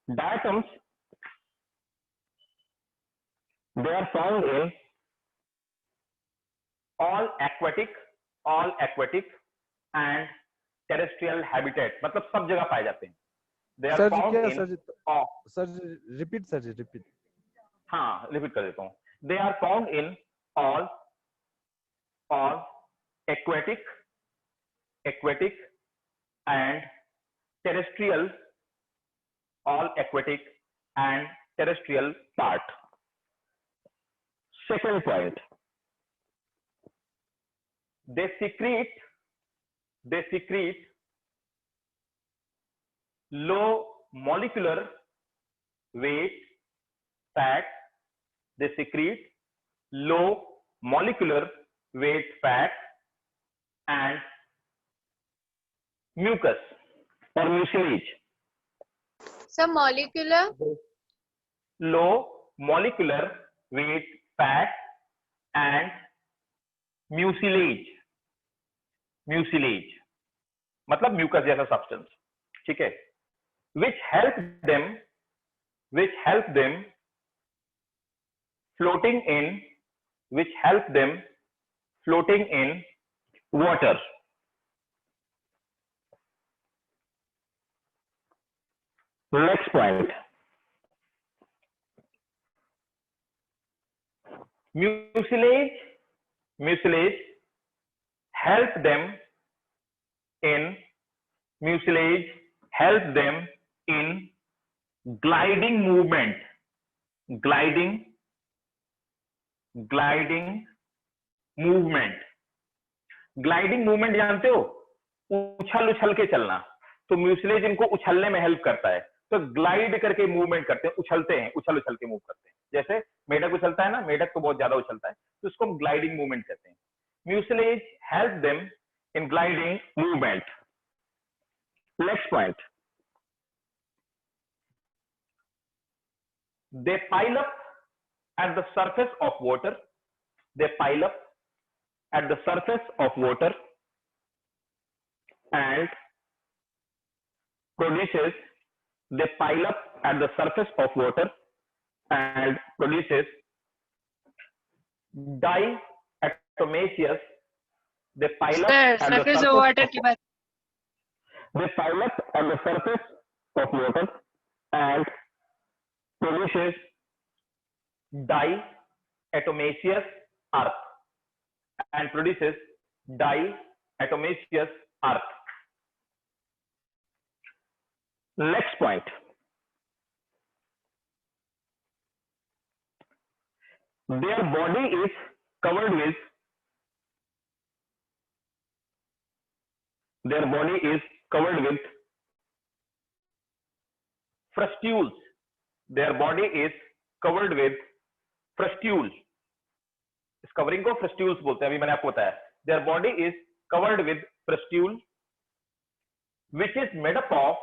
diatoms, they are found in all aquatic and terrestrial habitat, मतलब सब जगह पाए जाते हैं। They are sir ji found क्या इन, सर जी रिपीट। हाँ रिपीट कर देता हूं। They are found in all aquatic and terrestrial, all aquatic and terrestrial part. Second point, they secrete low molecular weight fat. They secrete low molecular weight fat and mucus or mucilage. Sir, molecular. Low molecular weight fat and mucilage मतलब mucus जैसा substance. ठीक है, which help them floating in water. Next point, mucilage help them in gliding movement. Gliding movement जानते हो, उछल के चलना, तो म्यूसिलेज इनको उछलने में हेल्प करता है। तो ग्लाइड करके मूवमेंट करते हैं, उछलते हैं, उछल के मूव करते हैं। जैसे मेढक उछलता है ना, मेढक तो बहुत ज्यादा उछलता है, तो इसको हम ग्लाइडिंग मूवमेंट कहते हैं। Mucilage help them in gliding movement. Next point, they pile up at the surface of water. They pile up at the surface of water and produces diatomaceous. They pile up sir at the surface surface of water of की बात। They pile up on the surface of water and produces diatomaceous earth. Next point, their body is covered with frustules. Their body is covered with frustules. इस covering को frustules बोलते हैं, अभी मैंने आपको बताया। Their body is covered with frustules, which is made up of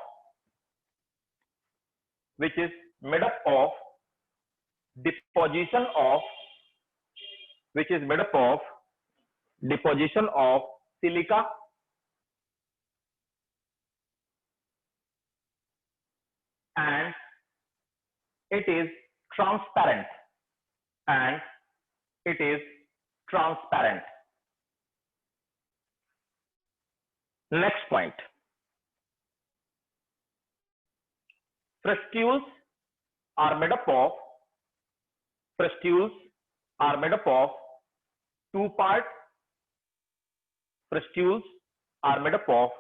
deposition of silica and it is transparent. Next point. Frustules are made up of two part. Frustules are made up of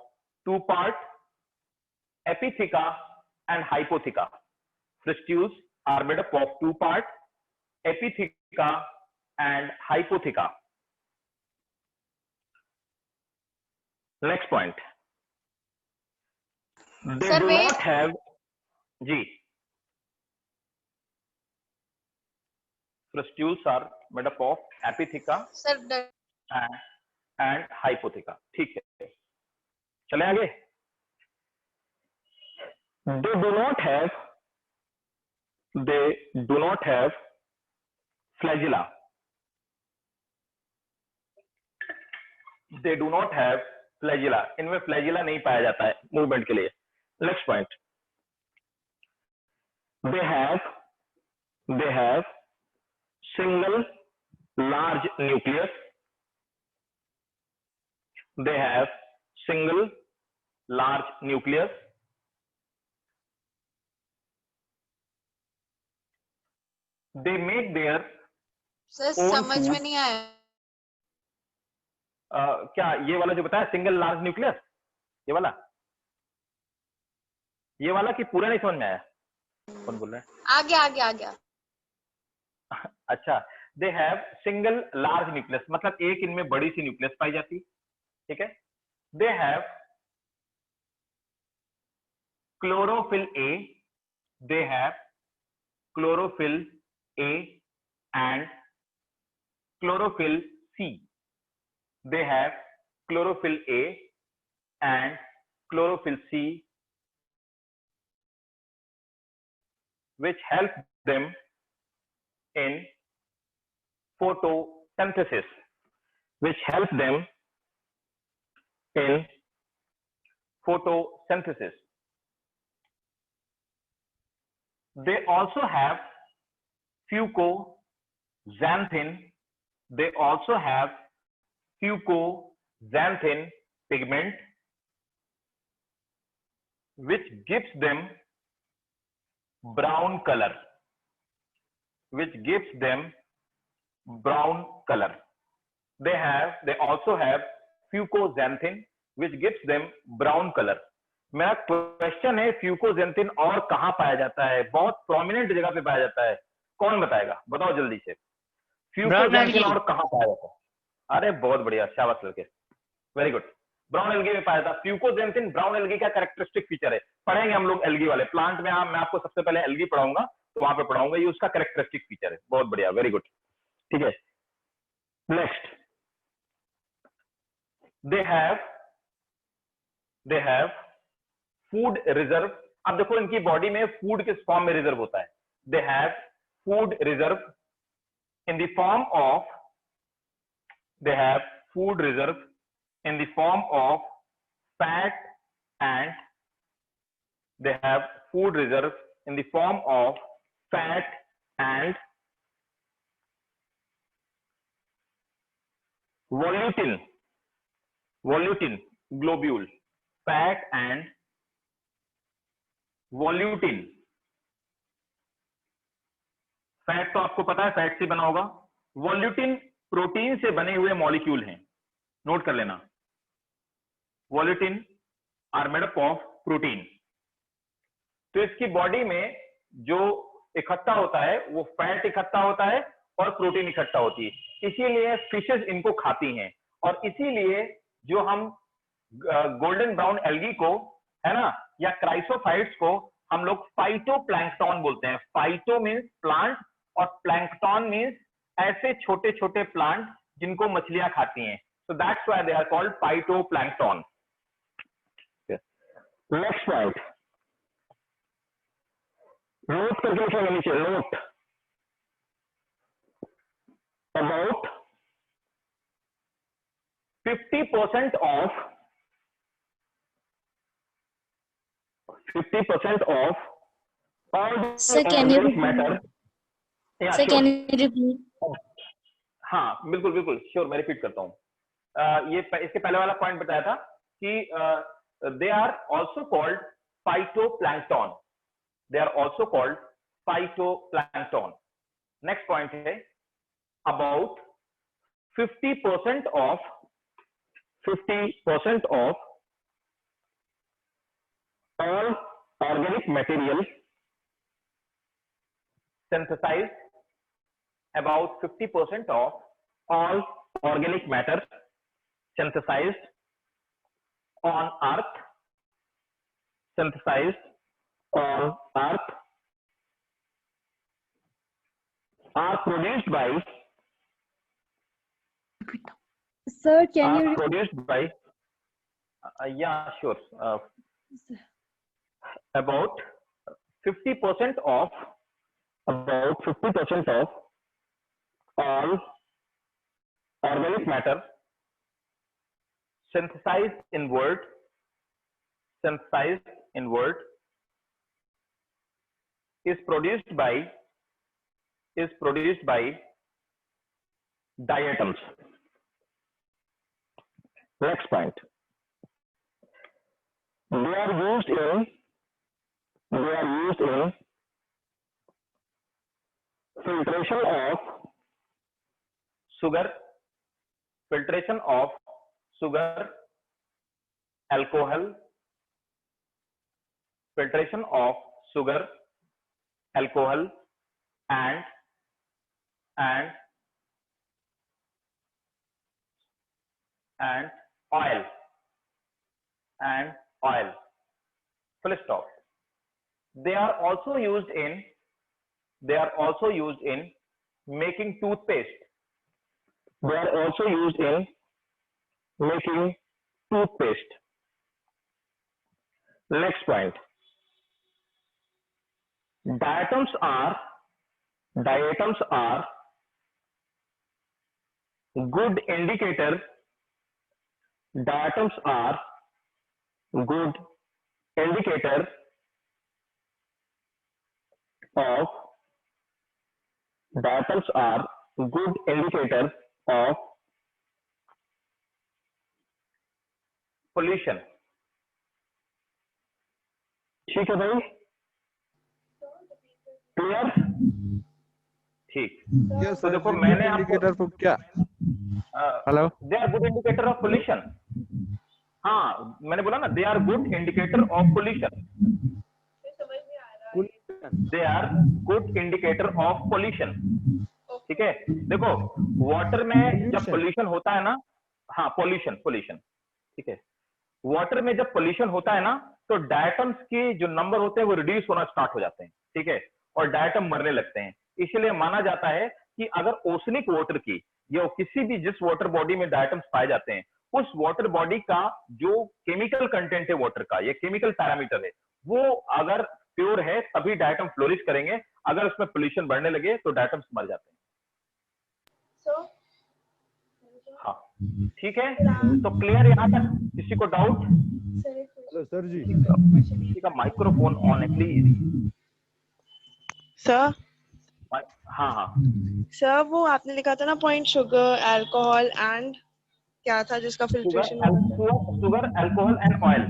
two part, epitheca and hypotheca. Frustules are made up of two part, epitheca and hypotheca. Next point. They Sir, do wait. not have ji. Frustules are made up of epitheca Sir, and hypotheca. ठीक है, चले आगे. They do not have flagella. They do not have flagella. इनमें flagella नहीं पाया जाता है movement के लिए. Next point. They have single large nucleus. They have single large nucleus. They make their sir own समझ food. में नहीं आया. क्या ये वाला जो बताया सिंगल लार्ज न्यूक्लियस, ये वाला कि पूरा नहीं समझ में आया? कौन बोल रहा है? आ गया. अच्छा, they have single large nucleus, मतलब एक इनमें बड़ी सी न्यूक्लियस पाई जाती. ठीक है. They have chlorophyll a. They have chlorophyll a and chlorophyll c. They have chlorophyll A and chlorophyll C, which help them in photosynthesis. They also have fucoxanthin. Fucoxanthin pigment, which gives them brown color. They also have fucoxanthin, which gives them brown color. मेरा question है, fucoxanthin और कहाँ पाया जाता है? बहुत prominent जगह पे पाया जाता है. कौन बताएगा? बताओ जल्दी से. फ्यूकोजेंथिन और कहाँ पाया जाता है? अरे बहुत बढ़िया, शाबाश लड़के, वेरी गुड. ब्राउन एल्गी में पाया था. फ्यूकोजेंथिन ब्राउन एल्गी का कैरेक्टरिस्टिक फीचर है. पढ़ेंगे हम लोग एल्गी वाले प्लांट में. मैं आपको सबसे पहले एल्गी पढ़ाऊंगा, तो वहां पे पढ़ाऊंगा. ये उसका कैरेक्टरिस्टिक फीचर है. बहुत बढ़िया, वेरी गुड. ठीक है. Next, they have food reserve. अब देखो इनकी बॉडी में फूड किस फॉर्म में रिजर्व होता है? They have food reserve in the form of fat and volutin globule. Fat and volutin. Fat तो आपको पता है, फैट से बना होगा. वॉल्यूटिन प्रोटीन से बने हुए मॉलिक्यूल हैं, नोट कर लेना. Volutin are made up of protein. तो इसकी बॉडी में जो इकट्ठा होता है वो फैट इकट्ठा होता है और प्रोटीन इकट्ठा होती है. इसीलिए फिशेस इनको खाती हैं, और इसीलिए जो हम गोल्डन ब्राउन एल्गी को, है ना, या क्राइसोफाइट्स को हम लोग फाइटोप्लैंक्टन बोलते हैं. फाइटो मीन्स प्लांट और प्लैंक्टन मीन्स ऐसे छोटे छोटे प्लांट जिनको मछलियां खाती हैं. So that's why they are called phytoplankton. Next point. Note करके लिखिएगा नीचे. Note about 50% of all the organic matter. Sir, can you repeat? हाँ बिल्कुल बिल्कुल श्योर, मैं रिपीट करता हूँ. ये इसके पहले वाला पॉइंट बताया था कि they are also called phytoplankton. They are also called phytoplankton. Next point है about 50% of all organic material synthesized, about 50% of all organic matter synthesized on earth, are produced by Sir, can you produced by yeah, sure. About 50% of all organic matter synthesized in world is produced by diatoms. Next point. They are used in filtration of sugar, alcohol, and oil. Full stop. They are also used in making toothpaste. Next point. Diatoms are good indicator of pollution. ठीक है भाई, clear? ठीक। Yes, तो sir, देखो good मैंने आपको indicator for क्या? Hello? They are good indicator of pollution. हाँ, मैंने बोला ना, they are good indicator of pollution. They are good indicator of pollution. ठीक है, देखो वाटर में जब पोल्यूशन होता है ना, हाँ पोल्यूशन, ठीक है, वाटर में जब पोल्यूशन होता है ना तो डायटम्स के जो नंबर होते हैं वो रिड्यूस होना स्टार्ट हो जाते हैं। ठीक है, और डायटम मरने लगते हैं। इसलिए माना जाता है कि अगर ओसनिक वाटर की या किसी भी जिस वाटर बॉडी में डायटम्स पाए जाते हैं, उस वाटर बॉडी का जो केमिकल कंटेंट है वाटर का, या केमिकल पैरामीटर है, वो अगर प्योर है तभी डायटम फ्लोरिश करेंगे। अगर उसमें पोल्यूशन बढ़ने लगे तो डायटम्स मर जाते हैं। हाँ, ठीक है, तो क्लियर यहाँ तक? किसी को डाउट? हेलो सर जी, किसी का माइक्रोफोन ऑन है प्लीज। सर हाँ, सर वो आपने लिखा था ना पॉइंट, शुगर, अल्कोहल एंड क्या था जिसका filtration? Sugar, alcohol and oil.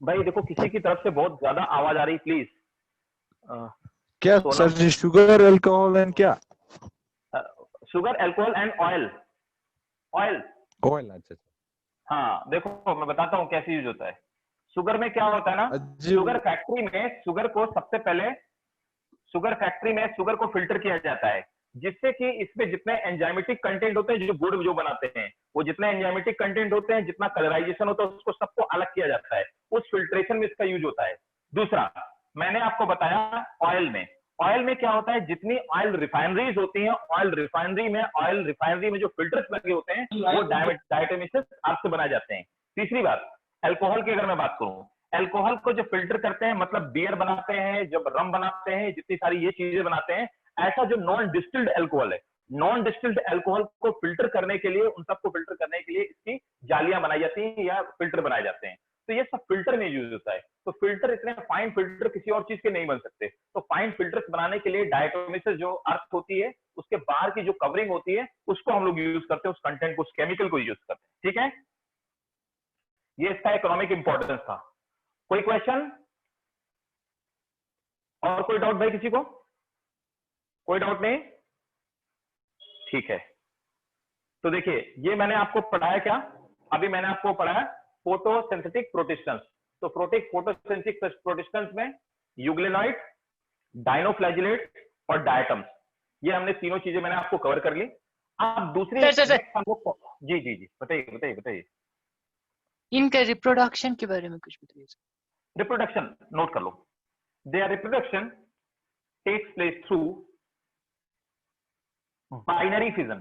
भाई देखो किसी की तरफ से बहुत ज्यादा आवाज आ रही, प्लीज। क्या sir ji? Sugar, alcohol and क्या? Sugar, alcohol and oil. अच्छा। हाँ देखो मैं बताता हूँ कैसे यूज होता है। शुगर में क्या होता है ना, शुगर फैक्ट्री में शुगर को सबसे पहले शुगर को फिल्टर किया जाता है, जिससे कि इसमें जितने एंजाइमेटिक कंटेंट होते हैं, जो गुड़ जो बनाते हैं, वो जितने एंजाइमेटिक कंटेंट होते हैं, जितना कलराइजेशन होता है, उसको सबको अलग किया जाता है। उस फिल्ट्रेशन में इसका यूज होता है। दूसरा मैंने आपको बताया ऑयल में क्या होता है, जितनी ऑयल रिफाइनरीज होती हैं, ऑयल रिफाइनरी में जो फिल्टर्स लगे होते हैं वो डायटोमिसेस अर्थ से बनाए जाते हैं। तीसरी बात, अल्कोहल की अगर मैं बात करूं, अल्कोहल को जो फिल्टर करते हैं, मतलब बियर बनाते हैं, जब रम बनाते हैं, जितनी सारी ये चीजें बनाते हैं, ऐसा जो नॉन डिस्टिल्ड अल्कोहल है, नॉन डिस्टिल्ड अल्कोहल को फिल्टर करने के लिए, उन सबको फिल्टर करने के लिए इसकी जालियां बनाई जाती हैं या फिल्टर बनाए जाते हैं। तो ये सब फिल्टर में यूज होता है। तो फिल्टर, इतने फाइन फिल्टर किसी और चीज के नहीं बन सकते। तो फाइन फिल्टर्स बनाने के लिए डायटोमिसेस जो अर्थ होती है, उसके बाहर की जो कवरिंग होती है, उसको हम लोग यूज करते हैं, उस कंटेंट को, उस केमिकल को यूज करते हैं। ठीक है, ये इसका इकोनॉमिक इंपॉर्टेंस था। कोई क्वेश्चन और कोई डाउट भाई किसी को? कोई डाउट नहीं? ठीक है, तो देखिए ये मैंने आपको पढ़ाया क्या, अभी मैंने आपको पढ़ाया फोटोसिंथेटिक प्रोटिस्टेंस। तो फोटोसिंथेटिक प्रोटिस्टेंस में यूग्लेनॉइड, डायनोफ्लैजिलेट और डायटम्स, ये हमने तीनों चीजें मैंने आपको कवर कर ली। अब दूसरी सर हम लोग, जी जी जी बताइए बताइए बताइए। इनका रिप्रोडक्शन के बारे में कुछ बताइए। रिप्रोडक्शन नोट कर लो। Their reproduction takes place through binary fission,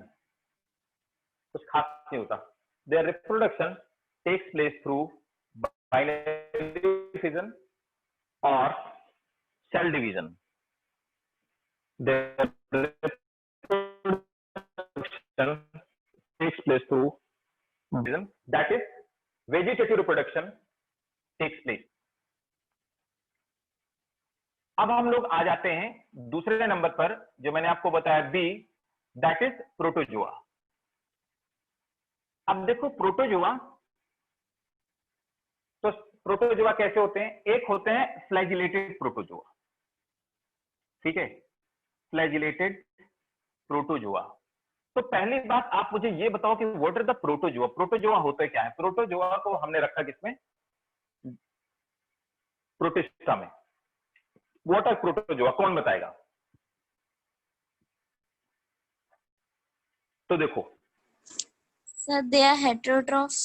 कुछ खास नहीं होता। Their reproduction takes place through binary fission और cell division. Their reproduction takes place through division, that is vegetative reproduction takes place. अब हम लोग आ जाते हैं दूसरे नंबर पर जो मैंने आपको बताया बी, दैट इज प्रोटोजोआ। अब देखो प्रोटोजोआ, तो प्रोटोजोआ कैसे होते हैं? एक होते हैं फ्लैजिलेटेड प्रोटोजोआ, ठीक है, फ्लैजिलेटेड प्रोटोजोआ। तो पहली बात आप मुझे ये बताओ कि what is the protozoa? Protozoa होता है क्या है? प्रोटोजोआ को हमने रखा किसमें? प्रोटिस्टा में। व्हाट आर प्रोटोजोआ, कौन बताएगा? तो देखो sir they are heterotrophs.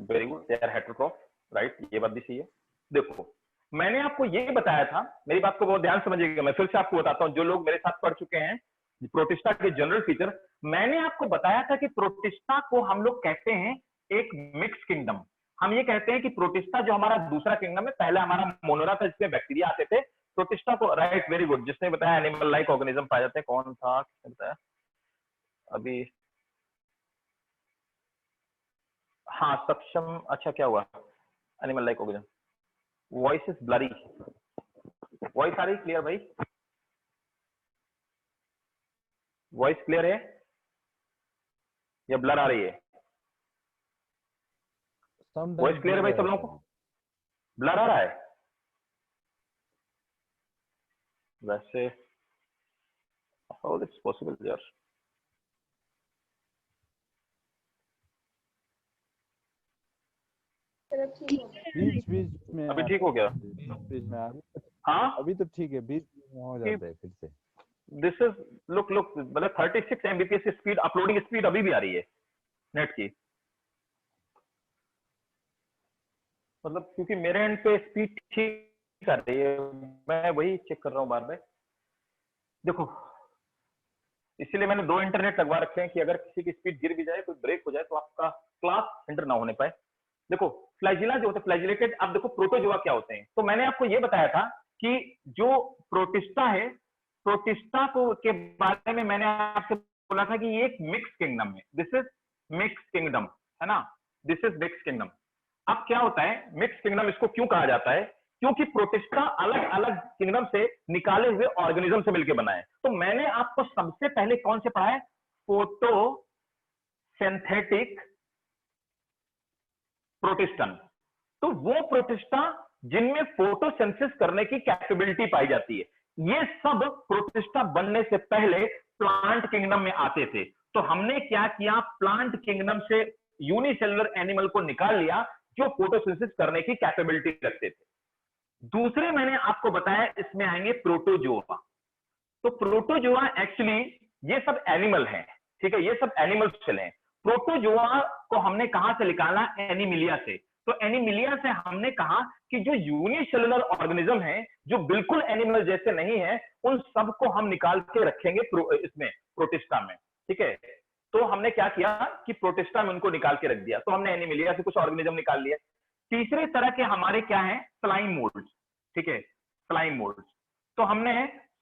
Very good, they are heterotroph, right, ये बात भी सही है। देखो मैंने आपको ये बताया था, मेरी बात को बहुत ध्यान समझिएगा, मैं फिर से आपको बताता हूं, जो लोग मेरे साथ पढ़ चुके हैं प्रोटिस्टा के जनरल फीचर, मैंने आपको बताया था कि प्रोटिस्टा को हम लोग कहते हैं एक मिक्स किंगडम। हम ये कहते हैं कि प्रोटिस्टा जो हमारा दूसरा किंगडम है, पहले हमारा मोनोरा था जिसमें बैक्टीरिया आते थे, प्रोटिस्टा को, राइट वेरी गुड, जिसने बताया एनिमल लाइक ऑर्गेनिज्म पाए जाते हैं, कौन था, किसने बताया अभी? हाँ सक्षम, अच्छा क्या हुआ? Animal like organism. Voice is blurry, voice आ रही क्लियर भाई? वॉइस क्लियर है या ब्लर आ रही है? वॉइस क्लियर है भाई सब लोगों को? ब्लर आ रहा है? वैसे हाउ दिस पॉसिबल यार? बीच बीच में अभी ठीक हो गया? बीच में आ गया। हाँ अभी तो ठीक है, बीच में हो जाता है फिर से। दिस इज लुक मतलब 36 Mbps की स्पीड, अपलोडिंग स्पीड अभी भी आ रही है नेट की, मतलब क्योंकि मेरे एंड पे स्पीड ठीक आ रही है, मैं वही चेक कर रहा हूँ बार बार। देखो इसीलिए मैंने 2 इंटरनेट लगवा रखे हैं कि अगर किसी की स्पीड गिर भी जाए, कोई ब्रेक हो जाए, तो आपका क्लास एंटर ना होने पाए। देखो फ्लैजिला जो होते हैं फ्लैजिलेटेड, अब देखो प्रोटोजोआ क्या होते हैं, तो मैंने आपको ये बताया था कि जो प्रोटिस्टा है, प्रोटिस्टा को के बारे में मैंने आपसे बोला था कि ये एक मिक्स किंगडम है, दिस इज मिक्स किंगडम, है ना, दिस इज मिक्स किंगडम। अब क्या होता है मिक्स किंगडम, इसको क्यों कहा जाता है? क्योंकि प्रोटिस्टा अलग अलग किंगडम से निकाले हुए ऑर्गेनिज्म से मिलकर बना है। तो मैंने आपको सबसे पहले कौन से पढ़ा है? फोटोसिंथेटिक प्रोटिस्टन। तो वो प्रोटिस्टा जिनमें फोटोसिंथेसिस करने की कैपेबिलिटी पाई जाती है, ये सब प्रोटिस्टा बनने से पहले प्लांट किंगडम में आते थे। तो हमने क्या किया, प्लांट किंगडम से यूनिसेलुलर एनिमल को निकाल लिया जो फोटोसिंथेसिस करने की कैपेबिलिटी रखते थे। दूसरे मैंने आपको बताया इसमें आएंगे प्रोटोजोआ। तो प्रोटोजोआ एक्चुअली ये सब एनिमल हैं, ठीक है, ये सब एनिमल सेल हैं। प्रोटोजोआ को हमने कहां से निकाला? एनिमिलिया से। तो एनिमिलिया से हमने कहा कि जो यूनिसेलुलर ऑर्गेनिज्म है, जो बिल्कुल एनिमल जैसे नहीं है, उन सब को हम निकाल के रखेंगे इसमें प्रोटिस्टा में, ठीक है। तो हमने क्या किया कि प्रोटिस्टा में उनको निकाल के रख दिया, तो हमने एनिमिलिया से कुछ ऑर्गेनिज्म निकाल लिया। तीसरे तरह के हमारे क्या है? स्लाइम मोल्ड्स, ठीक है, स्लाइम मोल्ड्स। तो हमने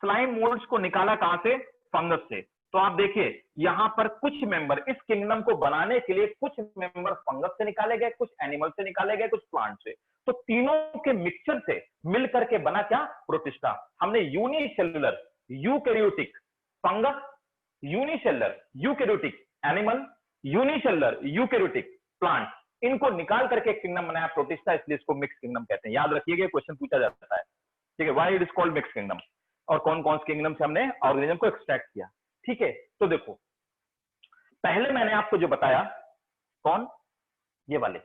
स्लाइम मोल्ड्स को निकाला कहां से? फंगस से। तो आप देखिए यहां पर कुछ मेंबर, इस किंगडम को बनाने के लिए कुछ मेंबर फंगस से निकाले गए, कुछ एनिमल से निकाले गए, कुछ प्लांट से। तो तीनों के मिक्सचर से मिलकर के बना क्या? प्रोटिस्टा। हमने unicellular eukaryotic fungus, unicellular eukaryotic animal, unicellular eukaryotic plant, इनको निकाल करके एक किंगडम बनाया प्रोटिस्टा, इसलिए इसको मिक्स किंगडम कहते हैं। याद रखिएगा, क्वेश्चन पूछा जाता है, ठीक है, why it is called mix kingdom, और कौन कौन से किंगडम से हमने ऑर्गेनिज्म को एक्सट्रैक्ट किया। ठीक है, तो देखो पहले मैंने आपको जो बताया, कौन, ये वाले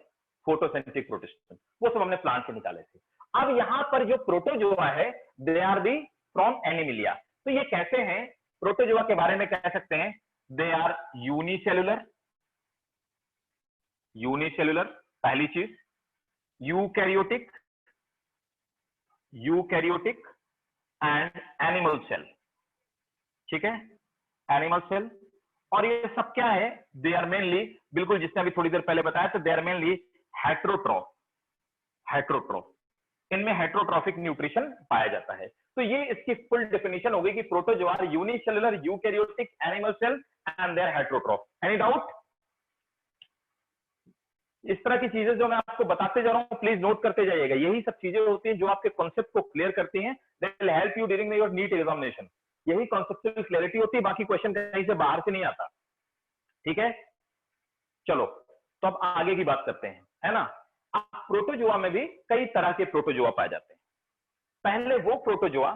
फोटोसिंथेटिक प्रोटिस्टन, वो सब हमने प्लांट से निकाले थे। अब यहां पर जो प्रोटोजोआ है, they are the from Animalia. तो ये कैसे हैं, प्रोटोजोआ के बारे में कह सकते हैं, दे आर यूनिसेलुलर, यूनिसेलुलर पहली चीज, eukaryotic, eukaryotic and animal cell. ठीक है, एनिमल सेल। और ये सब क्या है, दे आर मेनली, बिल्कुल जिसने अभी थोड़ी देर पहले बताया, तो they are mainly heterotroph, heterotroph, इनमें हेट्रोट्रॉफिक न्यूट्रिशन पाया जाता है। तो ये इसकी फुल डेफिनेशन हो गई कि protozoa are unicellular, eukaryotic, animal cell and they are heterotroph. Any doubt? इस तरह की चीजें जो मैं आपको बताते जा रहा हूं, प्लीज नोट करते जाइएगा। यही सब चीजें होती हैं जो आपके कॉन्सेप्ट को क्लियर करती हैं, that will help you during your NEET examination. यही कॉन्सेप्चुअल क्लैरिटी होती है, बाकी क्वेश्चन कहीं से बाहर से नहीं आता। ठीक है, चलो तो अब आगे की बात करते हैं, है ना। अब प्रोटोजोआ में भी कई तरह के प्रोटोजोआ पाए जाते हैं। पहले वो प्रोटोजोआ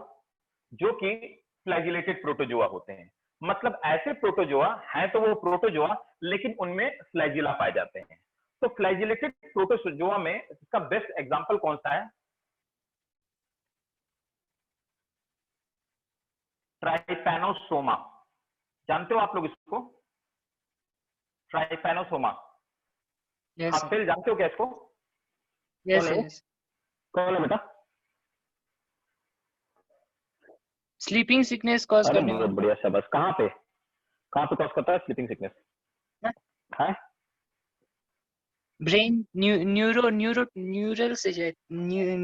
जो कि फ्लैजिलेटेड प्रोटोजोआ होते हैं, मतलब ऐसे प्रोटोजोआ हैं तो वो प्रोटोजोआ, लेकिन उनमें फ्लैजिला पाए जाते हैं। तो फ्लैजिलेटेड प्रोटोजोआ में इसका बेस्ट एग्जांपल कौन सा है, ट्राइपैनोसोमा। जानते हो आप लोग इसको, ट्राइपैनोसोमा? यस आप फिर जानते हो क्या इसको? यस कौन है? यस। कौन है बेटा? स्लीपिंग सिकनेस कॉज अरे करने बहुत वाला। बढ़िया, शाबाश। कहाँ पे कॉज करता है स्लीपिंग सिकनेस? है ब्रेन न्यूरल से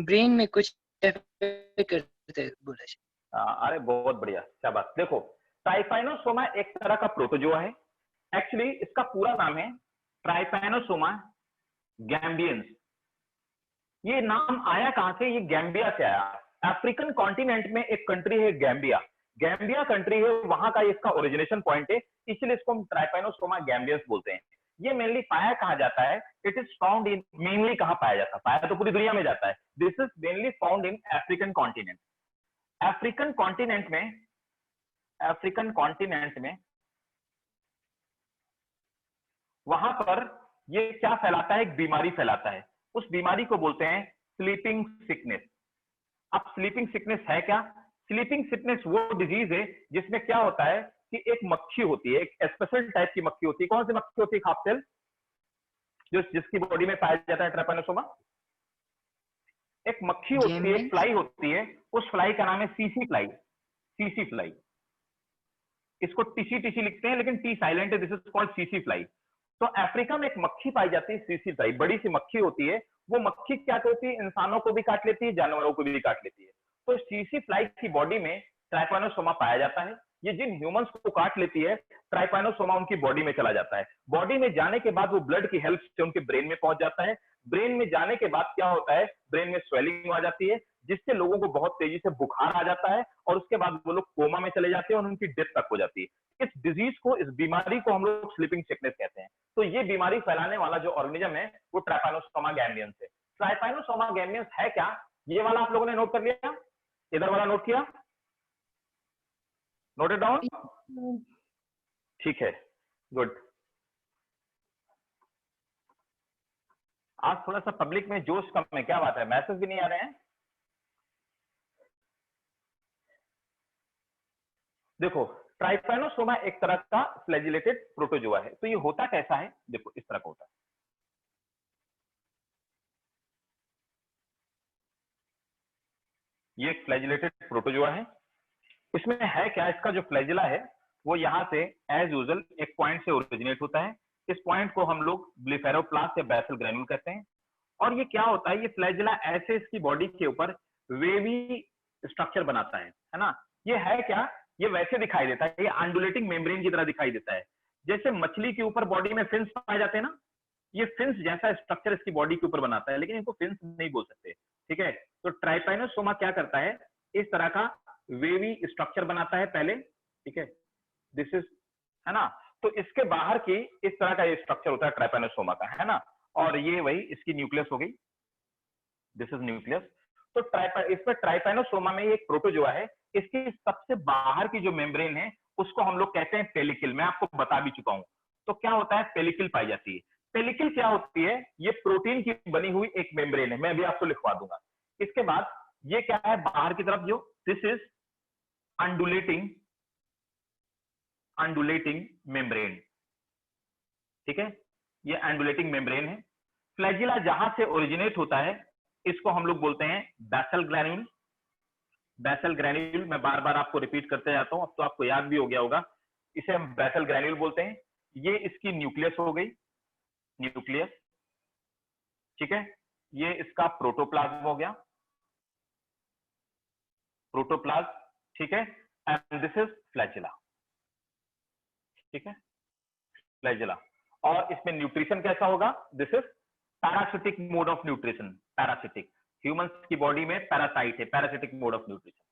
ब्रेन में कुछ affect करते हैं, बोला जाए। अरे बहुत बढ़िया, शाबाश। देखो, ट्राइपैनोसोमा एक तरह का प्रोटोजोआ है। एक्चुअली इसका पूरा नाम है ट्राइपैनोसोमा गैम्बियंस। ये नाम आया कहां से, ये गैम्बिया से आया। अफ्रीकन कॉन्टिनेंट में एक कंट्री है गैम्बिया, गैम्बिया कंट्री है, वहां का इसका ओरिजिनेशन पॉइंट है, इसलिए इसको हम ट्राइपैनोसोमा गैम्बियंस बोलते हैं। ये मेनली पाया कहां जाता है, it is found in, mainly कहां पाया जाता है, पाया तो पूरी दुनिया में जाता है। This is mainly found in African continent. African continent में, अफ्रीकन कॉन्टिनेंट में वहां पर ये क्या फैलाता है, एक बीमारी फैलाता है। उस बीमारी को बोलते हैं स्लीपिंग सिकनेस। अब स्लीपिंग सिकनेस है क्या? स्लीपिंग सिकनेस वो डिजीज है जिसमें क्या होता है कि एक मक्खी होती है, एक स्पेशल टाइप की मक्खी होती है। कौन सी मक्खी होती है खापसेल, जो जिसकी बॉडी में पाया जाता है ट्राइपैनोसोमा? एक मक्खी होती है, एक फ्लाई होती है, उस फ्लाई का नाम है सीसी फ्लाई, सीसी फ्लाई। इसको टीसी टीसी लिखते हैं, लेकिन टी साइलेंट है, this is called CC fly. तो अफ्रीका में एक मक्खी पाई जाती है सीसी फ्लाई, बड़ी सी मक्खी होती है। वो मक्खी क्या करती है, इंसानों को भी काट लेती है, जानवरों को भी काट लेती है। तो सीसी फ्लाई की बॉडी में ट्राइपैनोसोमा पाया जाता है। ये जिन ह्यूमंस को काट लेती है, ट्राइपैनोसोमा उनकी बॉडी में चला जाता है। बॉडी में जाने के बाद वो ब्लड की हेल्प से उनके ब्रेन में पहुंच जाता है। ब्रेन में जाने के बाद क्या होता है, ब्रेन में स्वेलिंग आ जाती है, जिससे लोगों को बहुत तेजी से बुखार आ जाता है, और उसके बाद वो लोग कोमा में चले जाते हैं और उनकी डेथ तक हो जाती है। इस डिजीज को, इस बीमारी को हम लोग स्लीपिंग सिकनेस कहते हैं। तो ये बीमारी फैलाने वाला जो ऑर्गेनिज्म है वो ट्राइपैनोसोमा गैम्बियंस है। ट्राइपैनोसोमा गैम्बियंस है क्या, ये वाला आप लोगों ने नोट कर लिया, इधर वाला नोट किया, नोटेड डाउन? ठीक है, गुड। आज थोड़ा सा पब्लिक में जोश कम है, क्या बात है, मैसेज भी नहीं आ रहे हैं? देखो, ट्राइपैनोसोमा एक तरह का फ्लैजिलेटेड प्रोटोजोआ है। तो ये होता कैसा है, देखो इस तरह का होता है। ये एक फ्लैजिलेटेड प्रोटोजोआ है। इसमें है क्या, इसका जो फ्लैजिला है वो यहां से एज यूजुअल एक पॉइंट से ओरिजिनेट होता है। इस पॉइंट को हम लोग ब्लिफेरोप्लास्ट या बेसल ग्रैन्यूल कहते हैं। और ये क्या होता है, ये फ्लैजिला ऐसे इसकी बॉडी के ऊपर वेवी स्ट्रक्चर बनाता है ना। ये है क्या, ये वैसे दिखाई देता है, ये अंडुलेटिंग मेम्ब्रेन की तरह दिखाई देता है। जैसे मछली के ऊपर बॉडी में फिन्स पाए जाते हैं ना, ये फिन्स जैसा स्ट्रक्चर इसकी बॉडी के ऊपर बनाता है, लेकिन इनको फिन्स नहीं बोल सकते। ठीक है, तो ट्राइपैनोसोमा क्या करता है, इस तरह का वेवी स्ट्रक्चर बनाता है पहले। ठीक है, दिस इज, है ना। तो इसके बाहर की इस तरह का ये स्ट्रक्चर होता है ट्राइपैनोसोमा का, है ना। और ये वही इसकी न्यूक्लियस हो गई, दिस इज न्यूक्लियस। तो इसमें ट्राइपैनोसोमा में एक प्रोटोजोआ है, इसकी सबसे बाहर की जो मेम्ब्रेन है उसको हम लोग कहते हैं पेलिकल, मैं आपको बता भी चुका हूं। तो क्या होता है, पेलिकल पाई जाती है। पेलिकल क्या होती है, ये प्रोटीन की बनी हुई एक मेम्ब्रेन है, मैं अभी आपको लिखवा दूंगा। इसके बाद ये क्या है बाहर की तरफ, जो दिस इज अंडुलेटिंग मेम्ब्रेन, ठीक है, ये अंडुलेटिंग मेम्ब्रेन है। फ्लैजिला जहां से ओरिजिनेट होता है इसको हम लोग बोलते हैं बेसल ग्रैन्यूल। बेसल ग्रैन्यूल मैं बार बार आपको रिपीट करते जाता हूं, अब तो आपको याद भी हो गया होगा, इसे हम बेसल ग्रैन्यूल बोलते हैं। ये इसकी न्यूक्लियस हो गई, न्यूक्लियस, ठीक है। ये इसका प्रोटोप्लाज्म हो गया, प्रोटोप्लाज्म, ठीक है। एंड दिस इज फ्लैजिला, ठीक है, फ्लैजिला। और इसमें न्यूट्रिशन कैसा होगा, this is parasitic mode of nutrition, parasitic, humans की बॉडी में पैरासाइट है, parasitic mode of nutrition.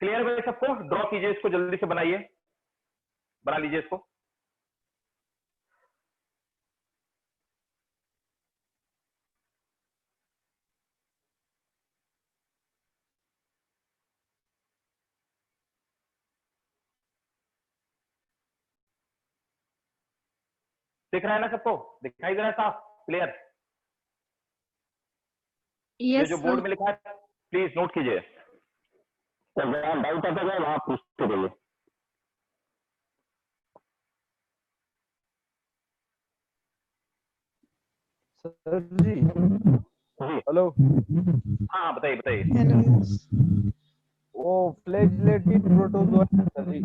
Clear है सबको? ड्रॉ कीजिए इसको, जल्दी से बनाइए, बना लीजिए इसको। दिख रहा है ना सबको, दिखाई दे रहा है साफ, क्लियर? ये Yes, जो sir. बोर्ड में लिखा है प्लीज नोट कीजिए, जहां डाउट आता है वहां पूछते रहिए। सर जी, हेलो, हाँ बताइए बताइए। हेलो। वो फ्लैजिलेटेड प्रोटोजोआ है सर जी।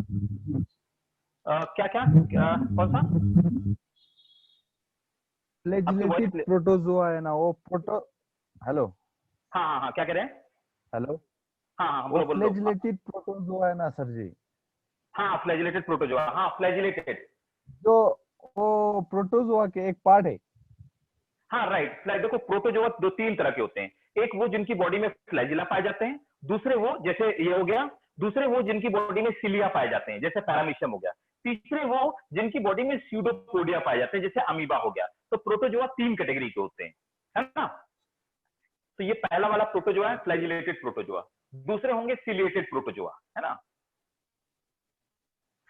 क्या क्या कौन सा? फ्लैजिलेटेड प्रोटोजोआ है ना वो प्रोटो, हेलो, हाँ हाँ हाँ, क्या कह रहे हैं? हेलो, हाँ हाँ वो बोलो बोलो। फ्लैजिलेटेड प्रोटोजोआ है ना सर जी, हाँ फ्लैजिलेटेड प्रोटोजोआ, हाँ फ्लैजिलेटेड, जो वो प्रोटोजोआ के एक पार्ट है। हाँ राइट। देखो प्रोटोजोआ दो तीन तरह के होते हैं, एक वो जिनकी बॉडी में फ्लैजिला पाए जाते हैं, दूसरे वो जैसे ये हो गया, दूसरे वो जिनकी बॉडी में सिलिया पाए जाते हैं जैसे पैरामीशियम हो गया, तीसरे वो जिनकी बॉडी में स्यूडोपोडिया पाए जाते हैं जैसे अमीबा हो गया। तो प्रोटोजोआ तीन कैटेगरी के होते हैं, है ना। तो ये पहला वाला प्रोटोजोआ है फ्लैजिलेटेड प्रोटोजोआ, दूसरे होंगे सिलिएटेड प्रोटोजोआ, है ना।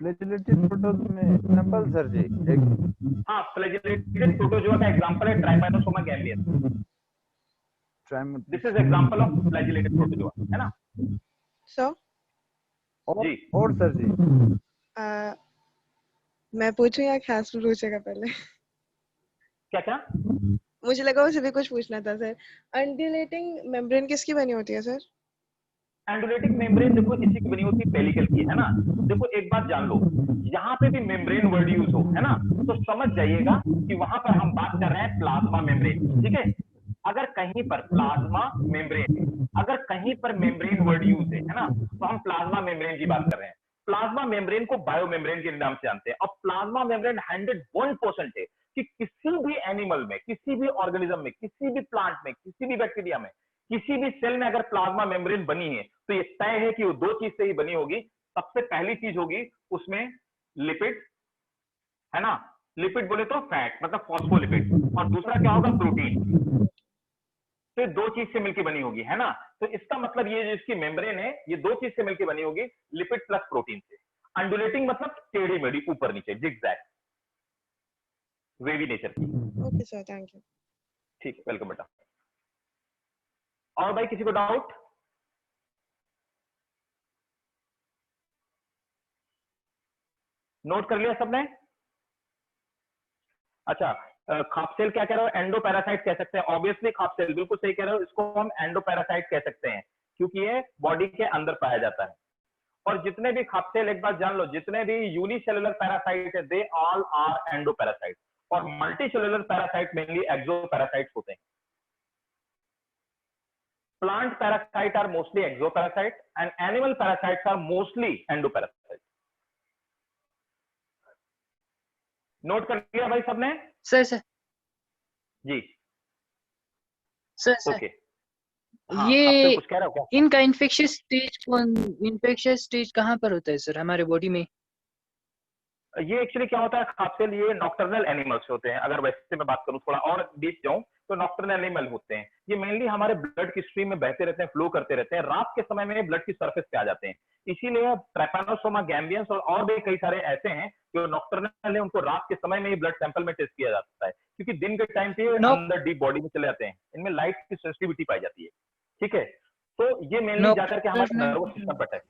फ्लैजिलेटेड प्रोटोजोआ में एग्जांपल सर जी एक, हाँ फ्लैजिलेटेड प्रोटोजोआ का एग्जांपल है trypanosoma gambian, this is example of flagellated protozoa, है ना। सर जी और सर जी मैं पूछूं या खास पूछेगा पहले? क्या क्या? मुझे लगा उसे भी कुछ पूछना था सर। अंडुलेटिंग मेम्ब्रेन किसकी बनी होती है सर? एंडोलेटिक मेम्ब्रेन देखो इसी की बनी होती है, पेलिकल की, है ना। देखो एक बात जान लो, यहाँ पे भी मेम्ब्रेन वर्ड यूज हो, है ना, तो समझ जाइएगा कि वहां पर हम बात कर रहे हैं प्लाज्मा मेम्ब्रेन, ठीक है। अगर कहीं पर प्लाज्मा मेम्ब्रेन, अगर कहीं पर मेम्ब्रेन वर्ड यूज है ना, तो हम प्लाज्मा मेम्ब्रेन की बात कर रहे हैं। प्लाज्मा मेम्ब्रेन को बायो मेम्ब्रेन के नाम से जानते हैं। अब प्लाज्मा मेम्ब्रेन 101% है कि किसी भी एनिमल में, किसी भी ऑर्गेनिज्म में, किसी भी प्लांट में, किसी भी बैक्टीरिया में, किसी भी सेल में अगर प्लाज्मा मेम्ब्रेन बनी है तो ये तय है कि वो दो चीज से ही बनी होगी। सबसे पहली चीज होगी उसमें लिपिड, है ना, लिपिड बोले तो फैट मतलब फॉस्फोलिपिड, और दूसरा क्या होगा, प्रोटीन। तो दो चीज से मिलकर बनी होगी, है ना। तो इसका मतलब ये जो इसकी मेम्ब्रेन है ये दो चीज से मिलकर बनी होगी, लिपिड प्लस प्रोटीन से। अंडुलेटिंग मतलब टेढ़ी मेढ़ी, ऊपर नीचे, जिगजैग, वेवी नेचर की। Okay sir, thank you. ठीक है, वेलकम बेटा। और भाई किसी को डाउट? नोट कर लिया सबने? अच्छा, खापसेल क्या कह रहे हो, एंडो पैरासाइट कह सकते हैं। ऑब्वियसली खापसेल बिल्कुल सही कह रहे हो, इसको हम एंडो पैरासाइट कह सकते हैं क्योंकि ये बॉडी के अंदर पाया जाता है। और जितने भी खापसेल, एक बात जान लो, जितने भी यूनिसेलुलर पैरासाइट है they all are endo parasite, और multicellular parasite mainly exo parasite होते हैं। Plant parasite are mostly exoparasite and animal parasites are mostly endoparasite. Note कर लिया भाई सबने? सर जी सर ओके। हाँ, ये आपसे कुछ कह रहा हो क्या? इनका इन्फेक्शियस स्टेज कहाँ पर होता है सर हमारे बॉडी में? ये एक्चुअली क्या होता है खासकर ये नॉक्टर्नल एनिमल्स होते हैं। अगर वैसे मैं बात करूं थोड़ा और डीप जाऊं तो नॉक्टर्नल एनिमल होते हैं। ये मेनली हमारे ब्लड की स्ट्रीम में बहते रहते हैं, फ्लो करते रहते हैं, रात के समय में ब्लड की सरफेस पे आ जाते हैं। इसीलिए ट्रैपैनोसोमा गैम्बियंस और भी कई सारे ऐसे हैं जो नॉक्टर्नल है, उनको रात के समय में ही ब्लड सैंपल में टेस्ट किया जाता है, क्योंकि दिन के टाइम पे अंदर डीप बॉडी में चले जाते हैं, इनमें लाइट की सेंसिटिविटी पाई जाती है। ठीक है, तो ये मेनली जाकर के हमारे नर्वस सिस्टम पर अटैक।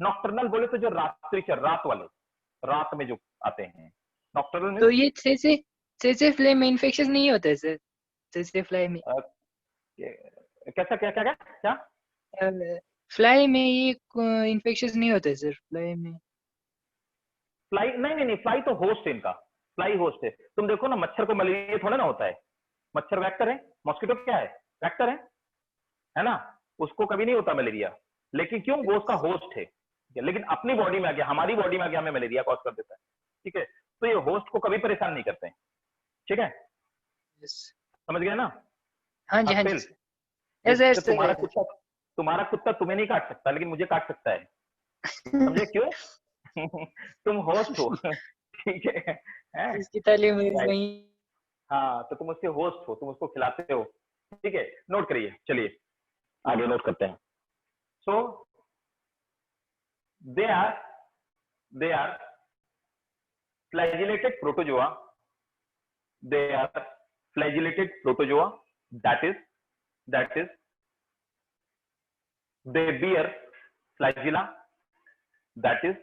नॉक्टर्नल बोले तो जो रात्रिचर, रात वाले, रात में जो आते हैं नॉक्टर्नल। तो ये सेसे फ्लाई में इन्फेक्शन नहीं होता है सर? सेसे फ्लाई में कैसा क्या क्या क्या क्या फ्लाई में ये इन्फेक्शन नहीं होता है सर? फ्लाई में फ्लाई नहीं, फ्लाई तो होस्ट है इनका, फ्लाई होस्ट है। तुम देखो ना, मच्छर को मलेरिया थोड़ा ना होता है, मच्छर वेक्टर है, मॉस्किटो क्या है, वेक्टर है ना, उसको कभी नहीं होता मलेरिया। लेकिन क्यों, वो उसका होस्ट है, लेकिन अपनी बॉडी में आ गया, हमारी बॉडी में आ गया, हमें मलेरिया कॉज कर देता है। ठीक है, तो ये होस्ट को कभी परेशान नहीं करते हैं। ठीक है, समझ गए ना? हाँ जी, हाँ जी। तुम्हारा कुत्ता तुम्हें नहीं काट सकता, लेकिन मुझे काट सकता है। समझे क्यों? तुम होस्ट हो। ठीक है, इसकी तालीम नहीं। हाँ, तो तुम उसके होस्ट हो, तुम उसको खिलाते हो। ठीक है, नोट करिए, चलिए आगे नोट करते हैं। सो they are flagellated protozoa. They are flagellated protozoa. That is they bear flagella. That is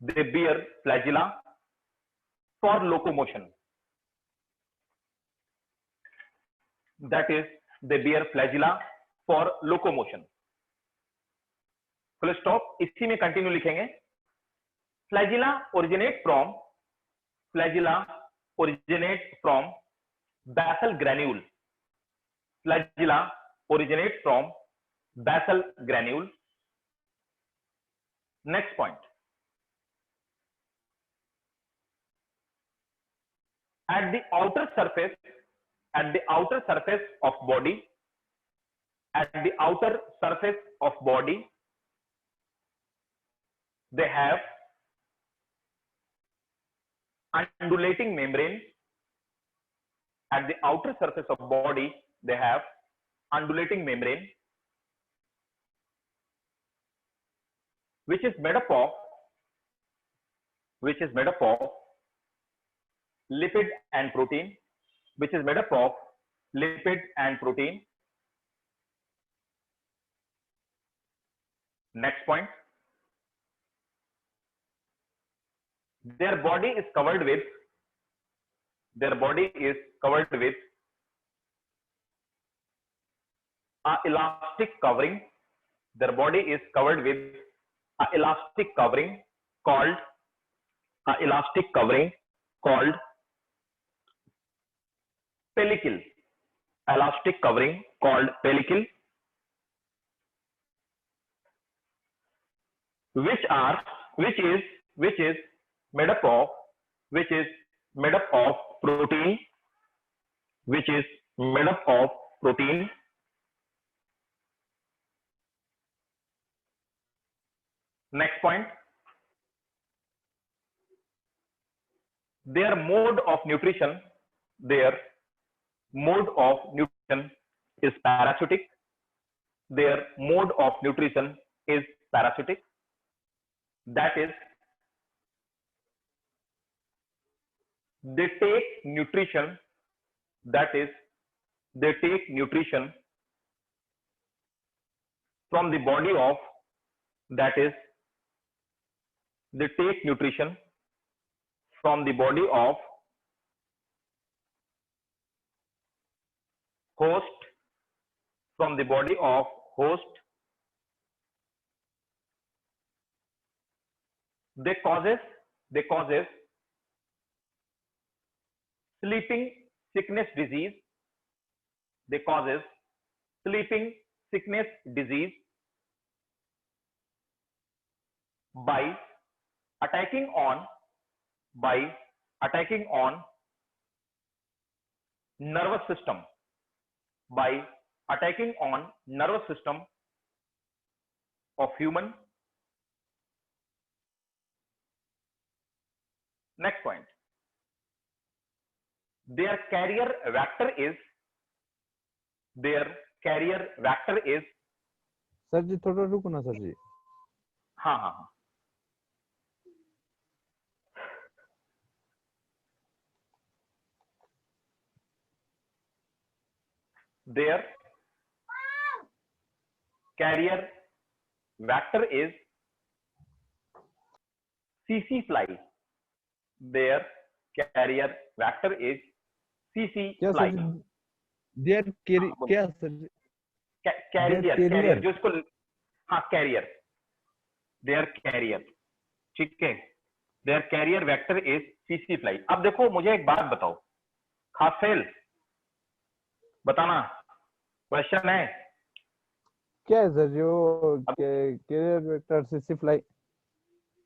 they bear flagella for locomotion. That is they bear flagella for locomotion. Full stop, इसी में continue लिखेंगे। Flagella originate from basal granule. Flagella originate from basal granule. Next point. At the outer surface of body, they have undulating membrane. At the outer surface of body, they have undulating membrane, which is made up of lipid and protein. Next point. Their body is covered with a elastic covering. Their body is covered with a elastic covering called pellicle. Elastic covering called pellicle, which is made up of protein, Next point. Their mode of nutrition is parasitic. That is, they take nutrition from the body of host. They causes sleeping sickness disease. By attacking on nervous system, of human. Next point, their carrier vector is sir ji थोड़ा रुको ना sir जी। हाँ हाँ हाँ, their carrier vector is CC fly, their carrier vector is CC क्या fly। Sir ji? Their क्या sir ji? Carrier जो इसको, हाँ कैरियर, देयर कैरियर, ठीक है, देयर कैरियर वेक्टर इज सीसी फ्लाई। अब देखो मुझे एक बात बताओ, खास फेल बताना, क्वेश्चन है क्या है सर जो कैरियर वेक्टर सीसी फ्लाई?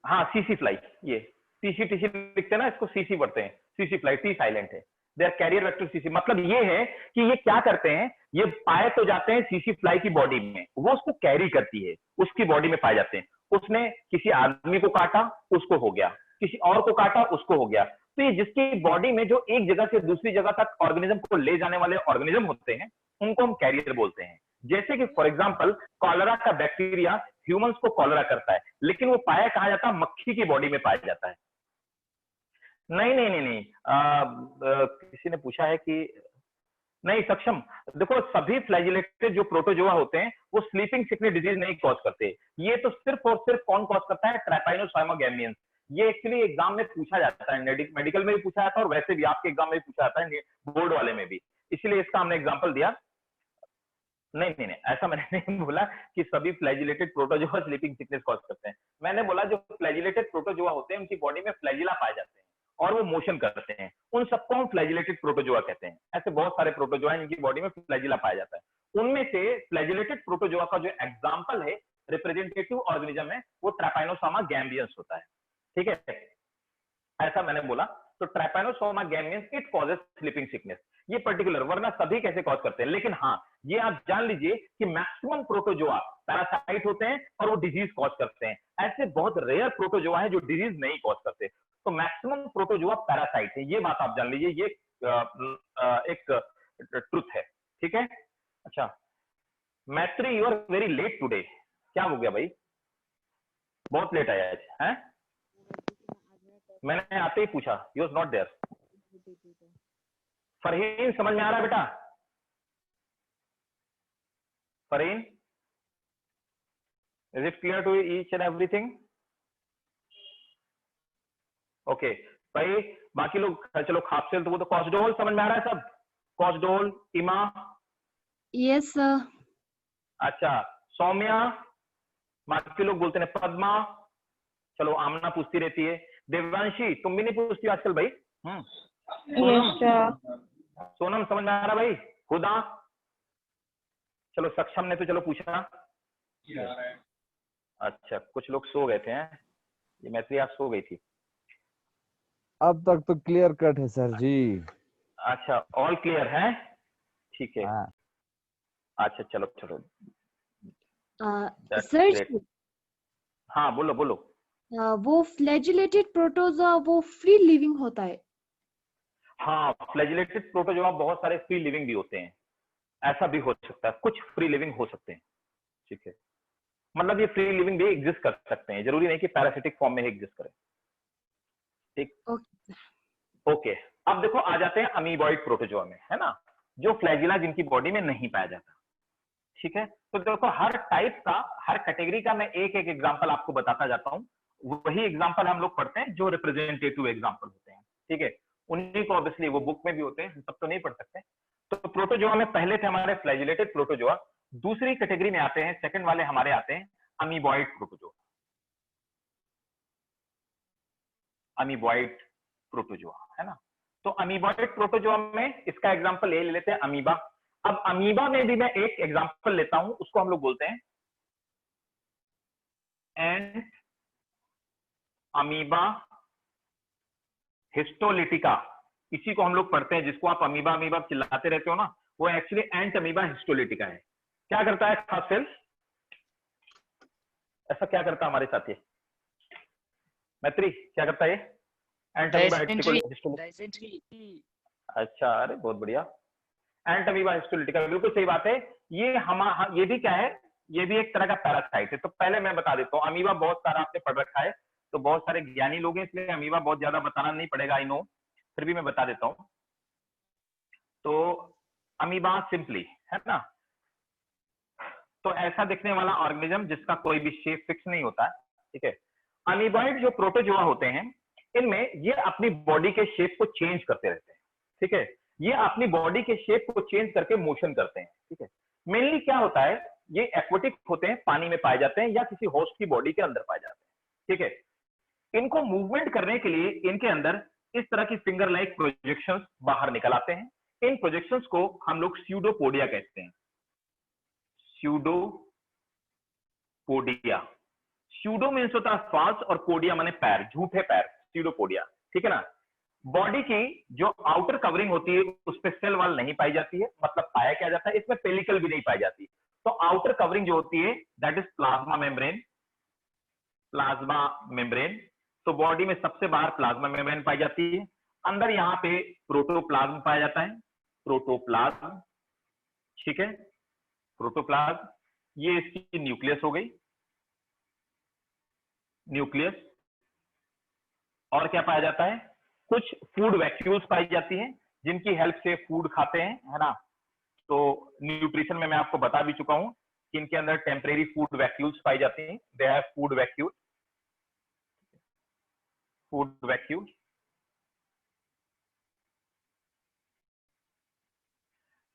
हाँ सीसी फ्लाई, ये सीसी टीसी लिखते हैं ना, इसको सीसी पढ़ते हैं, सीसी फ्लाई, टी साइलेंट है, देयर कैरियर वेक्टर सीसी। मतलब ये है कि ये क्या करते हैं, ये पाए तो जाते हैं सीसी फ्लाई की बॉडी में, वो उसको कैरी करती है, उसकी बॉडी में पाए जाते हैं। उसने किसी आदमी को काटा, उसको हो गया, किसी और को काटा, उसको हो गया। तो ये जिसकी बॉडी में जो एक जगह से दूसरी जगह तक ऑर्गेनिज्म को ले जाने वाले ऑर्गेनिज्म होते हैं, उनको हम कैरियर बोलते हैं। जैसे कि फॉर एग्जांपल कॉलरा का बैक्टीरिया ह्यूमंस को कॉलरा करता है, लेकिन वो पाया कहा जाता है, मक्खी की बॉडी में पाया जाता है। नहीं नहीं नहीं नहीं, किसी ने पूछा है कि नहीं सक्षम, देखो सभी फ्लैजिलेटेड जो प्रोटोजोआ होते हैं वो स्लीपिंग सिकनेस डिजीज नहीं कॉज करते। ये तो सिर्फ और सिर्फ कौन कॉज करता है, ट्राइपाइनोसोमा गैमियंस। ये एक्चुअली एग्जाम में पूछा जाता है, मेडिकल में भी पूछा जाता है और वैसे भी आपके एग्जाम में भी पूछा जाता है, बोर्ड वाले में भी, इसलिए इसका हमने एग्जाम्पल दिया। नहीं नहीं नहीं, ऐसा मैंने नहीं बोला कि सभी flagellated protozoa sleeping sickness cause करते हैं। मैंने बोला जो फ्लैजिलेटेड प्रोटोजोआ होते हैं उनकी बॉडी में फ्लैजिला पाए जाते हैं और वो मोशन करते हैं, उन सबको हम फ्लैजिलेटेड प्रोटोजोआ कहते हैं। ऐसे बहुत सारे प्रोटोजोआ हैं जिनकी बॉडी में फ्लैजिला पाया जाता है। उनमें से फ्लैजिलेटेड प्रोटोजोआ का जो एग्जाम्पल है, रिप्रेजेंटेटिव ऑर्गेनिज्म है, वो ट्राइपाइनोसोमा गैम्बियंस होता है, ठीक है, ऐसा मैंने बोला। तो trypanosoma gambiense it causes sleeping sickness, ये पर्टिकुलर, वरना सभी कैसे कॉज करते हैं। लेकिन हाँ ये आप जान लीजिए कि मैक्सिमम प्रोटोजोआ पैरासाइट होते हैं और वो डिजीज कॉज करते हैं। ऐसे बहुत रेयर प्रोटोजोआ है जो डिजीज नहीं कॉज करते, तो मैक्सिमम प्रोटोजोआ पैरासाइट है, ये बात आप जान लीजिए, ये एक ट्रुथ है, ठीक है। अच्छा Maitri, you are very late today, क्या हो गया भाई, बहुत लेट आया आज है? मैंने आते ही पूछा, you was not there. Farheen समझ में आ रहा है बेटा? Farheen, is it clear to each and everything? Okay भाई, बाकी लोग चलो खापसेल, तो वो तो कॉस्डोल समझ में आ रहा है सब, कॉस्डोल, इमा, यस सर। अच्छा सौम्या, बाकी लोग बोलते हैं पद्मा, चलो आमना पूछती रहती है, देवांशी तुम भी नहीं पूछती आजकल भाई? सोनम समझ में आ रहा भाई? हुदा, चलो सक्षम ने तो चलो पूछा। अच्छा कुछ लोग सो गए थे हैं, ये मैत्री आज सो गई थी। अब तक तो क्लियर कट है सर जी। अच्छा ऑल क्लियर है, ठीक है। हाँ। अच्छा चलो चलो, सर great. हाँ बोलो बोलो। वो फ्लैजिलेटेड प्रोटोजोआ वो फ्री लिविंग होता है? हाँ फ्लैजिलेटेड प्रोटोजोआ बहुत सारे फ्री लिविंग भी होते हैं, ऐसा भी हो सकता है, कुछ फ्री लिविंग हो सकते हैं, ठीक है, मतलब ये फ्री लिविंग भी एग्जिस्ट कर सकते हैं, जरूरी नहीं कि पैरासिटिक फॉर्म में ही एग्जिस्ट करें, ठीक। ओके अब देखो आ जाते हैं अमीबॉइड प्रोटोजोआ में, है ना, जो फ्लैजिला जिनकी बॉडी में नहीं पाया जाता, ठीक है। तो देखो हर टाइप का, हर कैटेगरी का मैं एक एक एग्जांपल आपको बताता जाता हूँ, वही एग्जांपल हम लोग पढ़ते हैं जो रिप्रेजेंटेटिव एग्जांपल होते हैं, ठीक है, उन्हीं को ऑब्वियसली वो बुक में भी होते हैं, सब तो नहीं पढ़ सकते। तो प्रोटोजोआ में पहले थे हमारे फ्लैजिलेटेड प्रोटोजोआ, दूसरी कैटेगरी में आते हैं, सेकंड वाले हमारे आते हैं अमीबॉइड प्रोटोजोआ, अमीबॉइड प्रोटोजोआ, है ना। तो अमीबॉइड प्रोटोजोआ में इसका एग्जांपल ले लेते हैं अमीबा। अब अमीबा में भी मैं एक एग्जांपल लेता हूं, उसको हम लोग बोलते हैं एंड अमीबा हिस्टोलिटिका, इसी को हम लोग पढ़ते हैं, जिसको आप अमीबा अमीबा चिल्लाते रहते हो ना, वो एक्चुअली एंट अमीबा हिस्टोलिटिका है। क्या करता है खास सेल, ऐसा क्या करता है हमारे साथ ये मैत्री, क्या करता है ये? एंट अमीबा डाइसेंट्री। अच्छा, अरे बहुत बढ़िया। एंट अमीबा हिस्टोलिटिका, बिल्कुल सही बात है। ये भी क्या है, ये भी एक तरह का पैरासाइट है। तो पहले मैं बता देता हूँ, अमीबा बहुत सारा आपने पढ़ रखा है, तो बहुत सारे ज्ञानी लोग हैं, इसलिए अमीबा बहुत ज्यादा बताना नहीं पड़ेगा, आई नो, फिर भी मैं बता देता हूँ। तो अमीबा सिंपली है ना, तो ऐसा दिखने वाला ऑर्गेनिज्म जिसका कोई भी शेप फिक्स नहीं होता है, ठीक है। अमीबॉइड जो प्रोटोजोआ होते हैं, इनमें ये अपनी बॉडी के शेप को चेंज करते रहते हैं, ठीक है। ये अपनी बॉडी के शेप को चेंज करके मोशन करते हैं, ठीक है। मेनली क्या होता है, ये एक्वेटिक होते हैं, पानी में पाए जाते हैं या किसी होस्ट की बॉडी के अंदर पाए जाते हैं, ठीक है। इनको मूवमेंट करने के लिए इनके अंदर इस तरह की फिंगर लाइक प्रोजेक्शंस बाहर निकल आते हैं। इन प्रोजेक्शंस को हम लोग स्यूडोपोडिया कहते हैं, स्यूडोपोडिया। स्यूडो मीन्स होता है फॉल्स और पोडिया माने पैर, झूठे पैर, स्यूडोपोडिया, ठीक है ना। बॉडी की जो आउटर कवरिंग होती है उस पर सेल वॉल नहीं पाई जाती है, मतलब पाया क्या जाता है, इसमें पेलिकल भी नहीं पाई जाती। तो आउटर कवरिंग जो होती है that is plasma membrane, plasma membrane. तो बॉडी में सबसे बाहर प्लाज्मा मेम्ब्रेन पाई जाती है, अंदर यहाँ पे प्रोटोप्लाज्म पाया जाता है, प्रोटोप्लाज्म, ठीक है, प्रोटोप्लाज्म। ये इसकी न्यूक्लियस हो गई, न्यूक्लियस। और क्या पाया जाता है, कुछ फूड वैक्यूल्स पाई जाती हैं जिनकी हेल्प से फूड खाते हैं, है ना। तो न्यूट्रिशन में मैं आपको बता भी चुका हूं कि इनके अंदर टेम्परेरी फूड वैक्यूल्स पाई जाती हैं, they have food vacuole, food vacuole.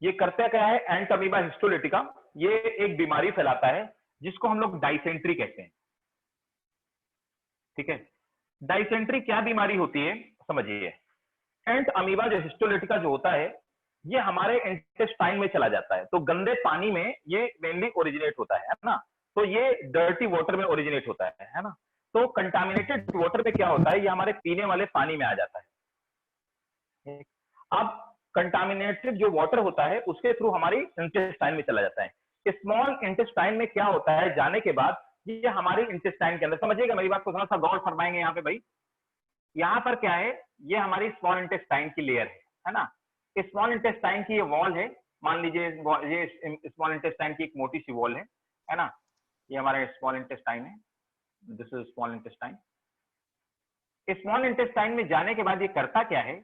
ये करता क्या है, एंट अमीबा हिस्टोलिटिका, ये एक बीमारी फैलाता है जिसको हम लोग डाइसेंट्री कहते हैं, ठीक है। डाइसेंट्री क्या बीमारी होती है समझिए। एंट अमीबा जो हिस्टोलिटिका जो होता है, ये हमारे इंटेस्टाइन में चला जाता है। तो गंदे पानी में ये मेनली ओरिजिनेट होता है ना। तो ये डर्टी वाटर में ओरिजिनेट होता है ना। तो कंटामिनेटेड वाटर में क्या होता है, ये हमारे पीने वाले पानी में आ जाता है। अब कंटामिनेटेड जो वाटर होता है उसके थ्रू हमारी इंटेस्टाइन में चला जाता है। स्मॉल इंटेस्टाइन में क्या होता है, जाने के बाद ये हमारी इंटेस्टाइन के अंदर, समझिएगा मेरी बात को, थोड़ा सा गौर फरमाएंगे यहाँ पे भाई। यहाँ पर क्या है, ये हमारी स्मॉल इंटेस्टाइन की लेयर है ना। स्मॉल इंटेस्टाइन की ये वॉल है, मान लीजिए ये स्मॉल इंटेस्टाइन की एक मोटी सी वॉल है ना। ये हमारा स्मॉल इंटेस्टाइन है, this is small intestine. Small intestine में जाने के बाद ये करता क्या है,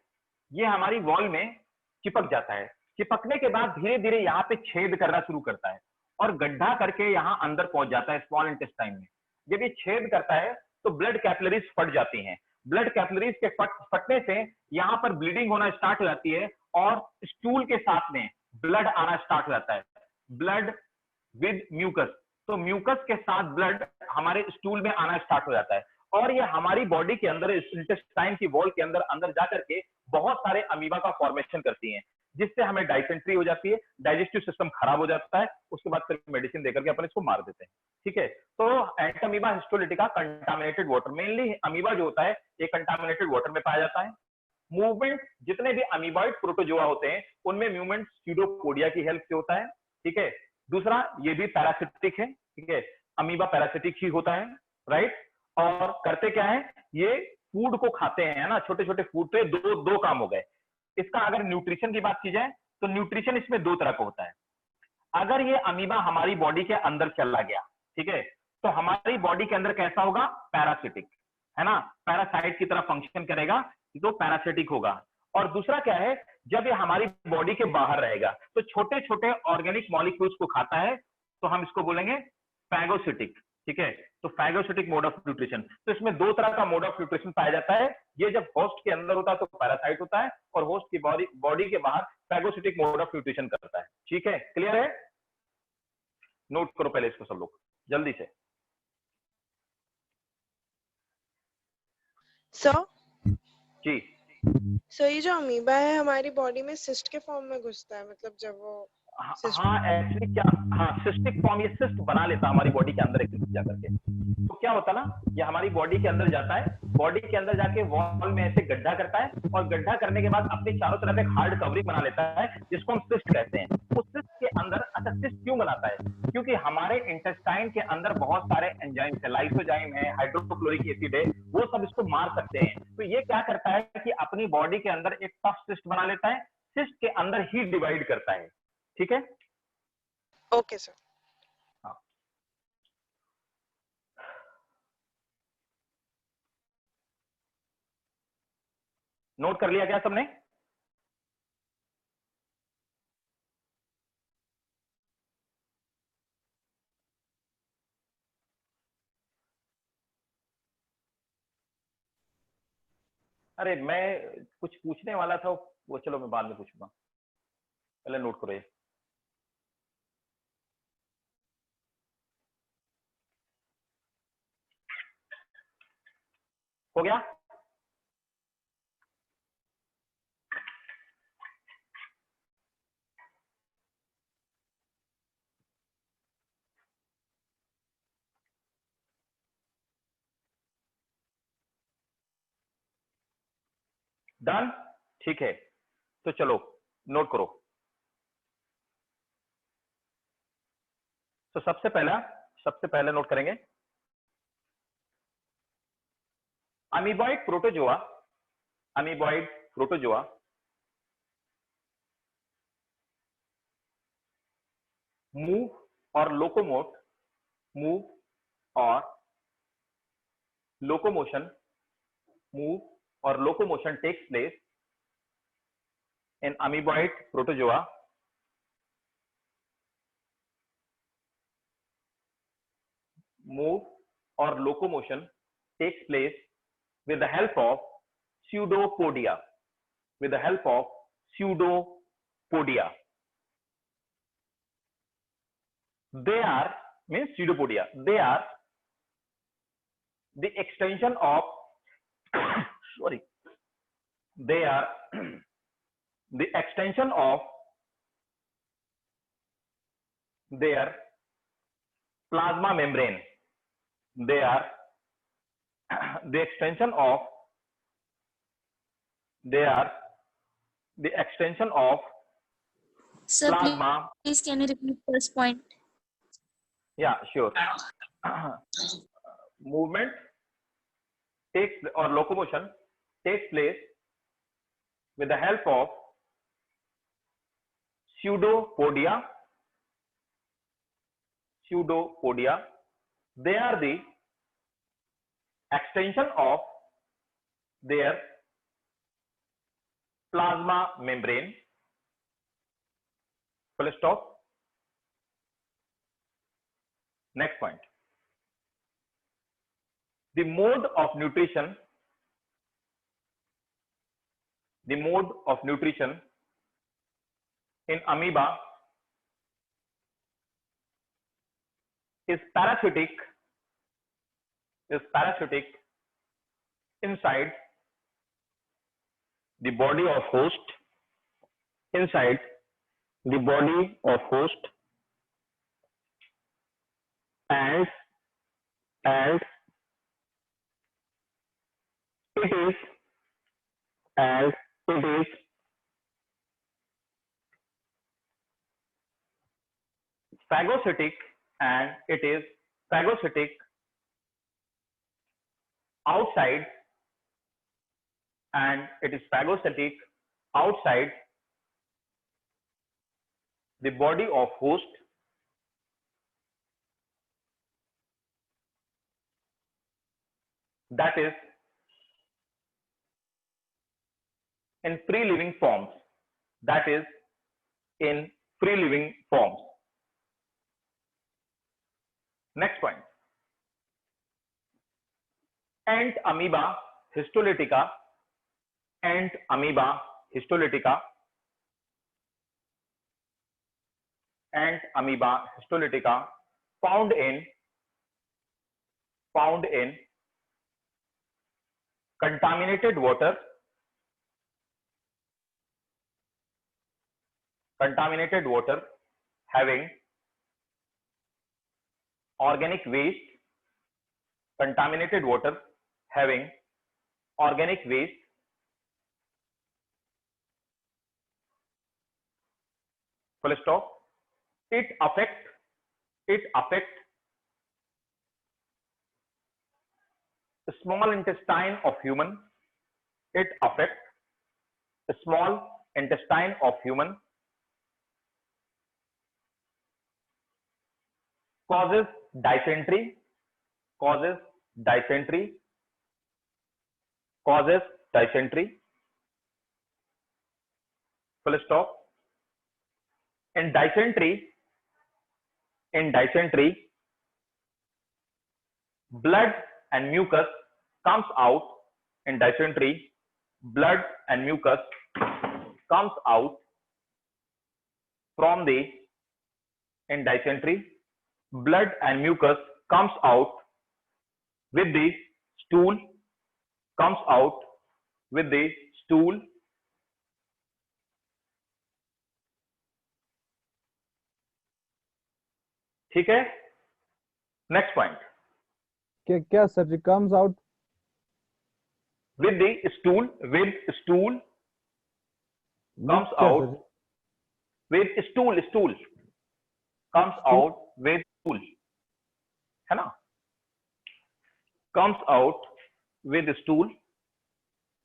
ये हमारी वॉल में चिपक जाता है। चिपकने के बाद धीरे धीरे यहाँ पे छेद करना शुरू करता है और गड्ढा करके यहाँ अंदर पहुंच जाता है स्मॉल इंटेस्टाइन में। जब ये छेद करता है तो ब्लड कैपिलरीज फट जाती हैं। ब्लड कैपिलरीज के फटने से यहाँ पर ब्लीडिंग होना स्टार्ट हो जाती है और स्टूल के साथ में ब्लड आना स्टार्ट हो जाता है, ब्लड विद म्यूकस। तो म्यूकस के साथ ब्लड हमारे स्टूल में आना स्टार्ट हो जाता है और ये हमारी बॉडी के अंदर इंटेस्टाइन की वॉल के अंदर अंदर जाकर के बहुत सारे अमीबा का फॉर्मेशन करती हैं, जिससे हमें डाइसेंट्री हो जाती है, डाइजेस्टिव सिस्टम खराब हो जाता है, उसके बाद फिर मेडिसिन देकर के अपन इसको मार देते हैं, ठीक है। तो entamoeba histolytica contaminated water, mainly amoeba जो होता है ये कंटामिनेटेड वाटर में पाया जाता है। मूवमेंट जितने भी अमीबॉइड प्रोटोजोआ होते हैं उनमें मूवमेंट स्यूडोपोडिया की हेल्प से होता है, ठीक है। दूसरा ये भी पैरासिटिक है, ठीक है, अमीबा पैरासिटिक ही होता है, राइट। और करते क्या है, ये फूड को खाते हैं ना, छोटे छोटे फूड। तो दो काम हो गए। इसका अगर न्यूट्रिशन की बात की जाए तो न्यूट्रिशन इसमें दो तरह का होता है। अगर ये अमीबा हमारी बॉडी के अंदर चला गया, ठीक है, तो हमारी बॉडी के अंदर कैसा होगा, पैरासिटिक, है ना, पैरासाइट की तरह फंक्शन करेगा, तो पैरासिटिक होगा। और दूसरा क्या है, जब ये हमारी बॉडी के बाहर रहेगा तो छोटे छोटे ऑर्गेनिक मॉलिक्यूल्स को खाता है, तो हम इसको बोलेंगे फैगोसिटिक, ठीक है। तो फैगोसिटिक मोड ऑफ न्यूट्रिशन। तो इसमें दो तरह का मोड ऑफ न्यूट्रिशन पाया जाता है। ये जब होस्ट के अंदर होता है तो पैरासाइट होता है और होस्ट की बॉडी के बाहर फैगोसिटिक मोड ऑफ न्यूट्रिशन करता है, ठीक है। क्लियर है, नोट करो पहले इसको सब लोग जल्दी से। सर जी सर, ये जो अमीबा है हमारी बॉडी में सिस्ट के फॉर्म में घुसता है, मतलब जब वो हाँ एक्चुअली क्या, हाँ सिस्टिक फॉर्म, ये सिस्ट बना लेता है हमारी बॉडी के अंदर एक जाकर के। तो क्या होता है ना, ये हमारी बॉडी के अंदर जाता है, बॉडी के अंदर जाके वॉल में ऐसे गड्ढा करता है और गड्ढा करने के बाद अपने चारों तरफ एक हार्ड कवरिंग बना लेता है जिसको हम सिस्ट कहते हैं। उस सिस्ट के अंदर बनाता है, सिस्ट क्यों बनाता है? क्योंकि हमारे इंटेस्टाइन के अंदर बहुत सारे एंजाइम्स है, लाइसोजाइम है, हाइड्रोक्लोरिक एसिड है, वो सब इसको मार सकते हैं। तो ये क्या करता है कि अपनी बॉडी के अंदर एक टफ सिस्ट बना लेता है, सिस्ट के अंदर ही डिवाइड करता है। ठीक है, ओके सर। हाँ। नोट कर लिया क्या सबने? अरे मैं कुछ पूछने वाला था, वो चलो मैं बाद में पूछूंगा, पहले नोट करो ये। हो गया? डन? ठीक है, तो चलो नोट करो। तो सबसे पहले नोट करेंगे amoeboid protozoa. Amoeboid protozoa move और locomotion takes place in amoeboid protozoa move or locomotion takes place with the help of pseudopodia. They are means pseudopodia. They are the extension of sorry. They are the extension of their plasma membrane. They are the extension of Sir, plasma. please can you repeat first point? Yeah, sure. Movement takes or locomotion takes place with the help of pseudopodia. They are the extension of their plasma membrane. Full stop. Next point. The mode of nutrition in amoeba is parasitic inside the body of host, and it is phagocytic outside, the body of host, that is in free living forms. Next point. Ant amoeba histolytica found in contaminated water, having organic waste, full stop. it affect the small intestine of human. It affect the small intestine of human. Causes dysentery. Causes dysentery. Causes dysentery. Full stop. In dysentery, blood and mucus comes out. In dysentery, blood and mucus comes out from the, in dysentery, blood and mucus comes out with the stool, comes out with the stool. ठीक है, next point. क्या sir, it comes out with the stool, comes out with stool comes out with stool, है ना, comes out with stool.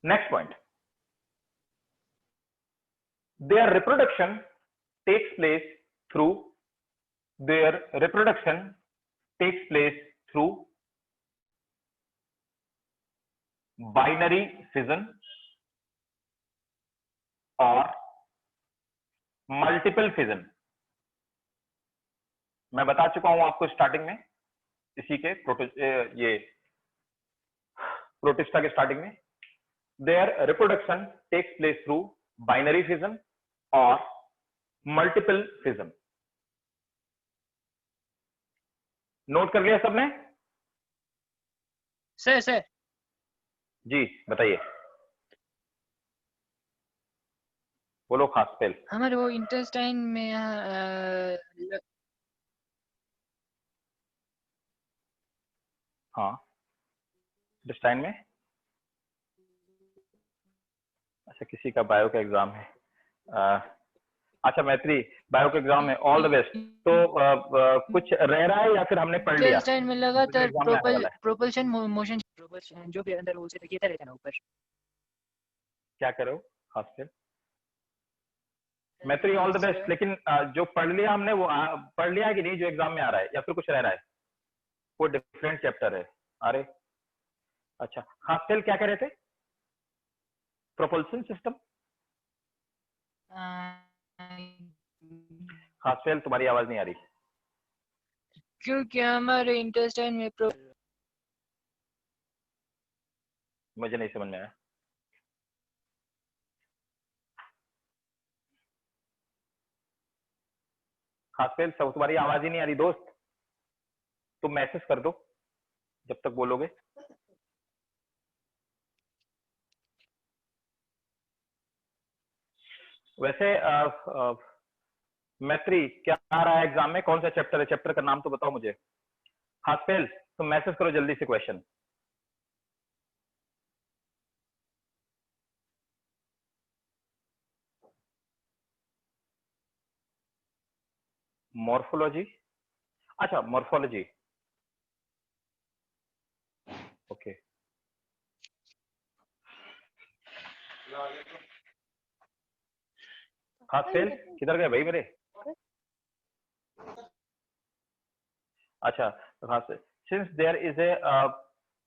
Next point, their reproduction takes place through binary fission और multiple fission. मैं बता चुका हूं आपको starting में, इसी के ये प्रोटिस्टा के स्टार्टिंग में. Their reproduction takes place through binary fission और मल्टीपल फिजन. नोट कर लिया सबने? सर जी बताइए, बोलो खास पेल. हमारे वो इंटेस्टाइन में हाँ, इंटेस्टाइन में. अच्छा, किसी का बायो का एग्जाम है. अच्छा मैत्री, बायो का एग्जाम है, ऑल द बेस्ट. तो कुछ रह रहा है या फिर हमने पढ़ लिया? इंटेस्टाइन में लगातार प्रोपल्शन मोशन जो भी अंदर उसे गिरता रहता है ना ऊपर. क्या करो खास पेल? मैत्री ऑल द बेस्ट. लेकिन जो पढ़ लिया हमने वो पढ़ लिया है कि नहीं, जो एग्जाम में आ रहा है, या फिर कुछ रह रहा है? वो डिफरेंट चैप्टर है. अरे अच्छा, खास पेल क्या कह रहे थे? Propulsion system. खास पेल तुम्हारी आवाज नहीं आ रही. क्योंकि हमारे इंटेस्टाइन में मुझे नहीं समझ में आया. खास पेल सब तुम्हारी आवाज ही नहीं आ रही दोस्त. तुम मैसेज कर दो जब तक बोलोगे. वैसे मैत्री क्या आ रहा है एग्जाम में? कौन सा चैप्टर है? चैप्टर का नाम तो बताओ मुझे. खास पेल तुम मैसेज करो जल्दी से क्वेश्चन. मॉर्फोलॉजी. अच्छा मॉर्फोलॉजी, ओके. खास पेल किधर गए भाई मेरे? अच्छा खास, since there is a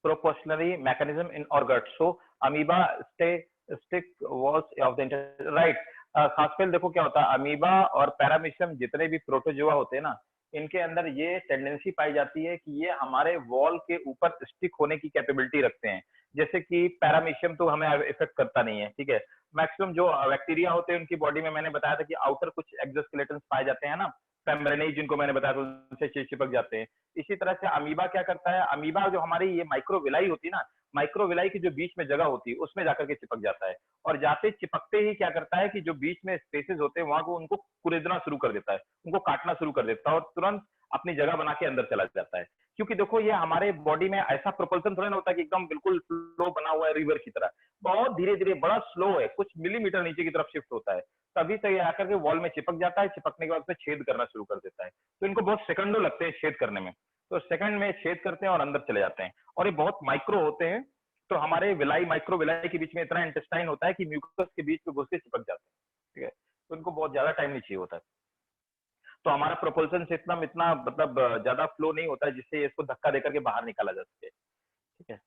proportionary mechanism in our gut, so amoeba stick walls of the right. खास पेल देखो क्या होता है, अमीबा और पैरामीशियम जितने भी प्रोटोजोआ होते हैं ना, इनके अंदर ये टेंडेंसी पाई जाती है कि ये हमारे वॉल के ऊपर स्टिक होने की कैपेबिलिटी रखते हैं. जैसे कि पैरामीशियम तो हमें इफेक्ट करता नहीं है, ठीक है. मैक्सिमम जो बैक्टीरिया होते हैं उनकी बॉडी में मैंने बताया था कि आउटर कुछ एक्सोस्केलेटन पाए जाते हैं ना, फेम्ब्रेनेज जिनको मैंने बताया था, उनसे चिपक जाते हैं. इसी तरह से अमीबा क्या करता है, अमीबा जो हमारी ये माइक्रोविलाई होती है ना, माइक्रोविलाई की जो बीच में जगह होती है उसमें जाकर के चिपक जाता है. और जाते चिपकते ही क्या करता है कि जो बीच में स्पेसेस होते हैं वहां को उनको कुरेदना शुरू कर देता है, उनको काटना शुरू कर देता है. और तुरंत अपनी जगह बना के अंदर चला जाता है। क्योंकि देखो ये हमारे बॉडी में ऐसा प्रोपल्सन थोड़ा ना होता है कि एकदम बिल्कुल फ्लो बना हुआ है रिवर की तरह, बहुत धीरे धीरे बड़ा स्लो है, कुछ मिलीमीटर नीचे की तरफ शिफ्ट होता है, तभी तक आकर के वॉल में चिपक जाता है, चिपकने के बाद में छेद करना शुरू कर देता है। तो इनको बहुत सेकंडों लगते हैं छेद करने में, तो सेकंड में छेद करते हैं और अंदर चले जाते हैं, और ये बहुत माइक्रो होते हैं। तो हमारे विलाई माइक्रो विलाई के बीच में इतना इंटेस्टाइन होता है कि म्यूकस के बीच में घुस के चिपक जाते हैं, ठीक है। तो इनको बहुत ज्यादा टाइम नहीं चाहिए होता है। तो हमारा प्रोपल्सन सिस्टम इतना मतलब ज्यादा फ्लो नहीं होता है जिससे इसको धक्का देकर के बाहर निकाला जा सके, ठीक है।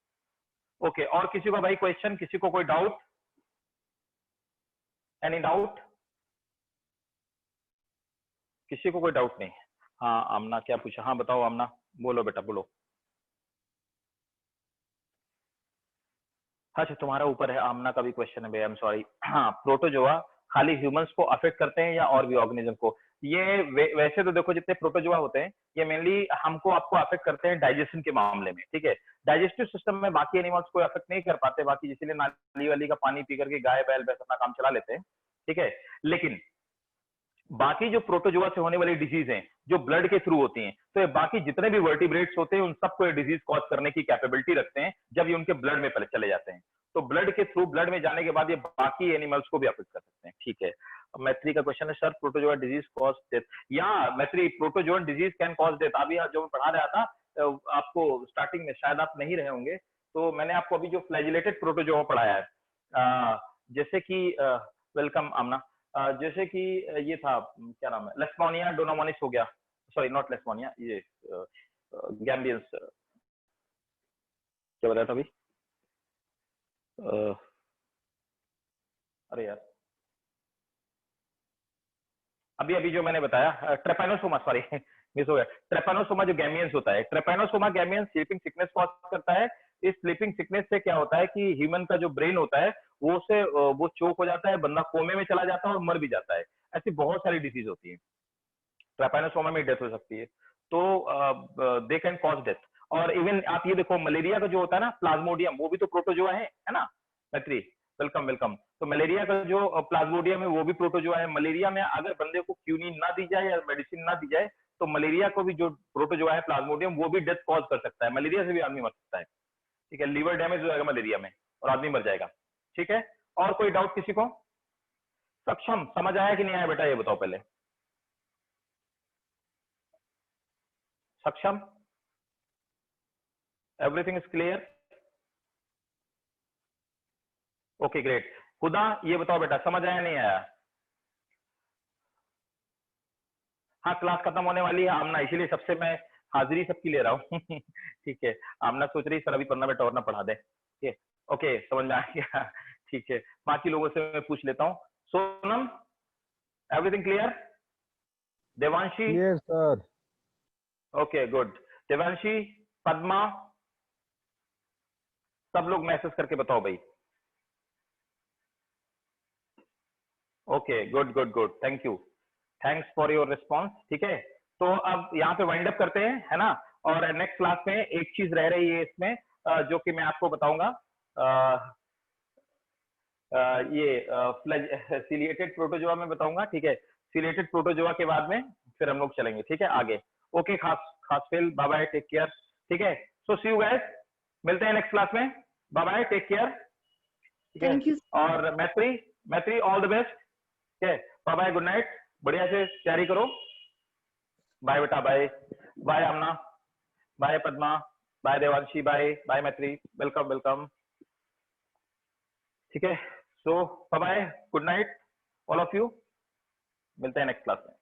ओके, और किसी को भाई क्वेश्चन, किसी को कोई डाउट, एनी डाउट, किसी को कोई डाउट नहीं? हाँ आमना क्या पूछा? हाँ बताओ आमना, बोलो बेटा बोलो। अच्छा तुम्हारा ऊपर है, आमना का भी क्वेश्चन है, आई एम सॉरी। हाँ, प्रोटोजोआ खाली ह्यूमंस को अफेक्ट करते हैं या और भी ऑर्गेनिज्म को? ये वैसे तो देखो जितने प्रोटोजोआ होते हैं ये मेनली हमको आपको अफेक्ट करते हैं डाइजेशन के मामले में, ठीक है। डाइजेस्टिव सिस्टम में बाकी एनिमल्स को अफेक्ट नहीं कर पाते, बाकी इसीलिए नाली वाली का पानी पी करके गाय बैल भैंस अपना काम चला लेते हैं, ठीक है। लेकिन बाकी जो प्रोटोजोआ से होने वाली डिजीज हैं जो ब्लड के थ्रू होती हैं, तो ये बाकी जितने भी वर्टिब्रेट्स होते हैं उन सबको ये डिजीज कॉज करने की कैपेबिलिटी रखते हैं जब ये उनके ब्लड में पहले चले जाते हैं। तो ब्लड के थ्रू, ब्लड में जाने के बाद ये बाकी एनिमल्स को भी अफेक्ट कर सकते हैं, ठीक है। मैत्री का क्वेश्चन है sir protozoa disease cause death? या मैत्री, protozoa disease can cause death. अभी जो मैं पढ़ा रहा था आपको स्टार्टिंग में, शायद आप नहीं रहे होंगे, तो मैंने आपको अभी जो फ्लैजिलेटेड प्रोटोजोआ पढ़ाया है, जैसे कि वेलकम आमना, जैसे कि ये था क्या नाम है, लेस्मोनिया डोनामोनिस हो गया, सॉरी नॉट लेस्मोनिया, ये गैम्बियंस, क्या बताया था अभी? अरे यार अभी जो मैंने बताया ट्रेपैनोसोमा, सॉरी मिस हो गया। ट्रेपैनोसोमा जो गैमियंस होता है, ट्रेपैनोसोमा गैमियंस स्लीपिंग सिकनेस कॉज करता है। इस स्लीपिंग सिकनेस से क्या होता है कि ह्यूमन का जो ब्रेन होता है वो चोक हो जाता है, बंदा कोमे में चला जाता है और मर भी जाता है। ऐसी बहुत सारी डिजीज होती है, ट्रेपैनोसोमा में डेथ हो सकती है, तो दे कैन कॉज डेथ। और इवन आप ये देखो मलेरिया का जो होता है ना प्लाज्मोडियम, वो भी तो प्रोटोजोआ है ना मैत्री? Welcome welcome. तो मलेरिया का जो प्लाज्मोडियम है वो भी प्रोटोजोआ है। मलेरिया में अगर बंदे को क्यूनिन ना दी जाए या मेडिसिन ना दी जाए तो मलेरिया को भी जो प्रोटोजोआ है प्लाज्मोडियम, वो भी डेथ कॉज कर सकता है। मलेरिया से भी आदमी मर सकता है, ठीक है। लीवर डैमेज हो जाएगा मलेरिया में और आदमी मर जाएगा, ठीक है। और कोई डाउट किसी को? सक्षम समझ आया कि नहीं आया बेटा, ये बताओ पहले। सक्षम, everything is clear? Okay great. खुदा ये बताओ बेटा, समझ आया नहीं आया? हाँ क्लास खत्म होने वाली है आमना, इसीलिए सबसे मैं हाजिरी सबकी ले रहा हूँ ठीक है। आमना सोच रही सर अभी 15 मिनट और ना पढ़ा दे, ठीक है। ओके समझ में आ गया ठीक है। बाकी लोगों से मैं पूछ लेता हूँ। Sonam everything clear? Devanshi? Yes sir. Okay good. Devanshi, Padma, सब लोग मैसेज करके बताओ भाई। Okay good good good, thank you, thanks for your response, ठीक है। तो अब यहाँ पे वाइंड अप करते हैं, है ना। और नेक्स्ट क्लास में एक चीज रह रही है इसमें जो कि मैं आपको बताऊंगा, ये सिलिएटेड प्रोटोजोआ में बताऊंगा, ठीक है। सिलिएटेड प्रोटोजोआ के बाद में फिर हम लोग चलेंगे, ठीक है आगे। ओके खास फेल, बाय बाय, टेक केयर, ठीक है। सो सी यू गाइस, मिलते हैं नेक्स्ट क्लास में, बाय बाय, टेक केयर, ठीक है। Thank you. और मैत्री ऑल द बेस्ट, ठीक है। बाय बाय, गुड नाइट, बढ़िया से तैयारी करो। बाय बेटा, bye bye Amna, bye Padma, bye Devanshi, bye bye Maitri, welcome welcome, ठीक है। So bye bye, good night all of you, मिलते हैं नेक्स्ट क्लास में।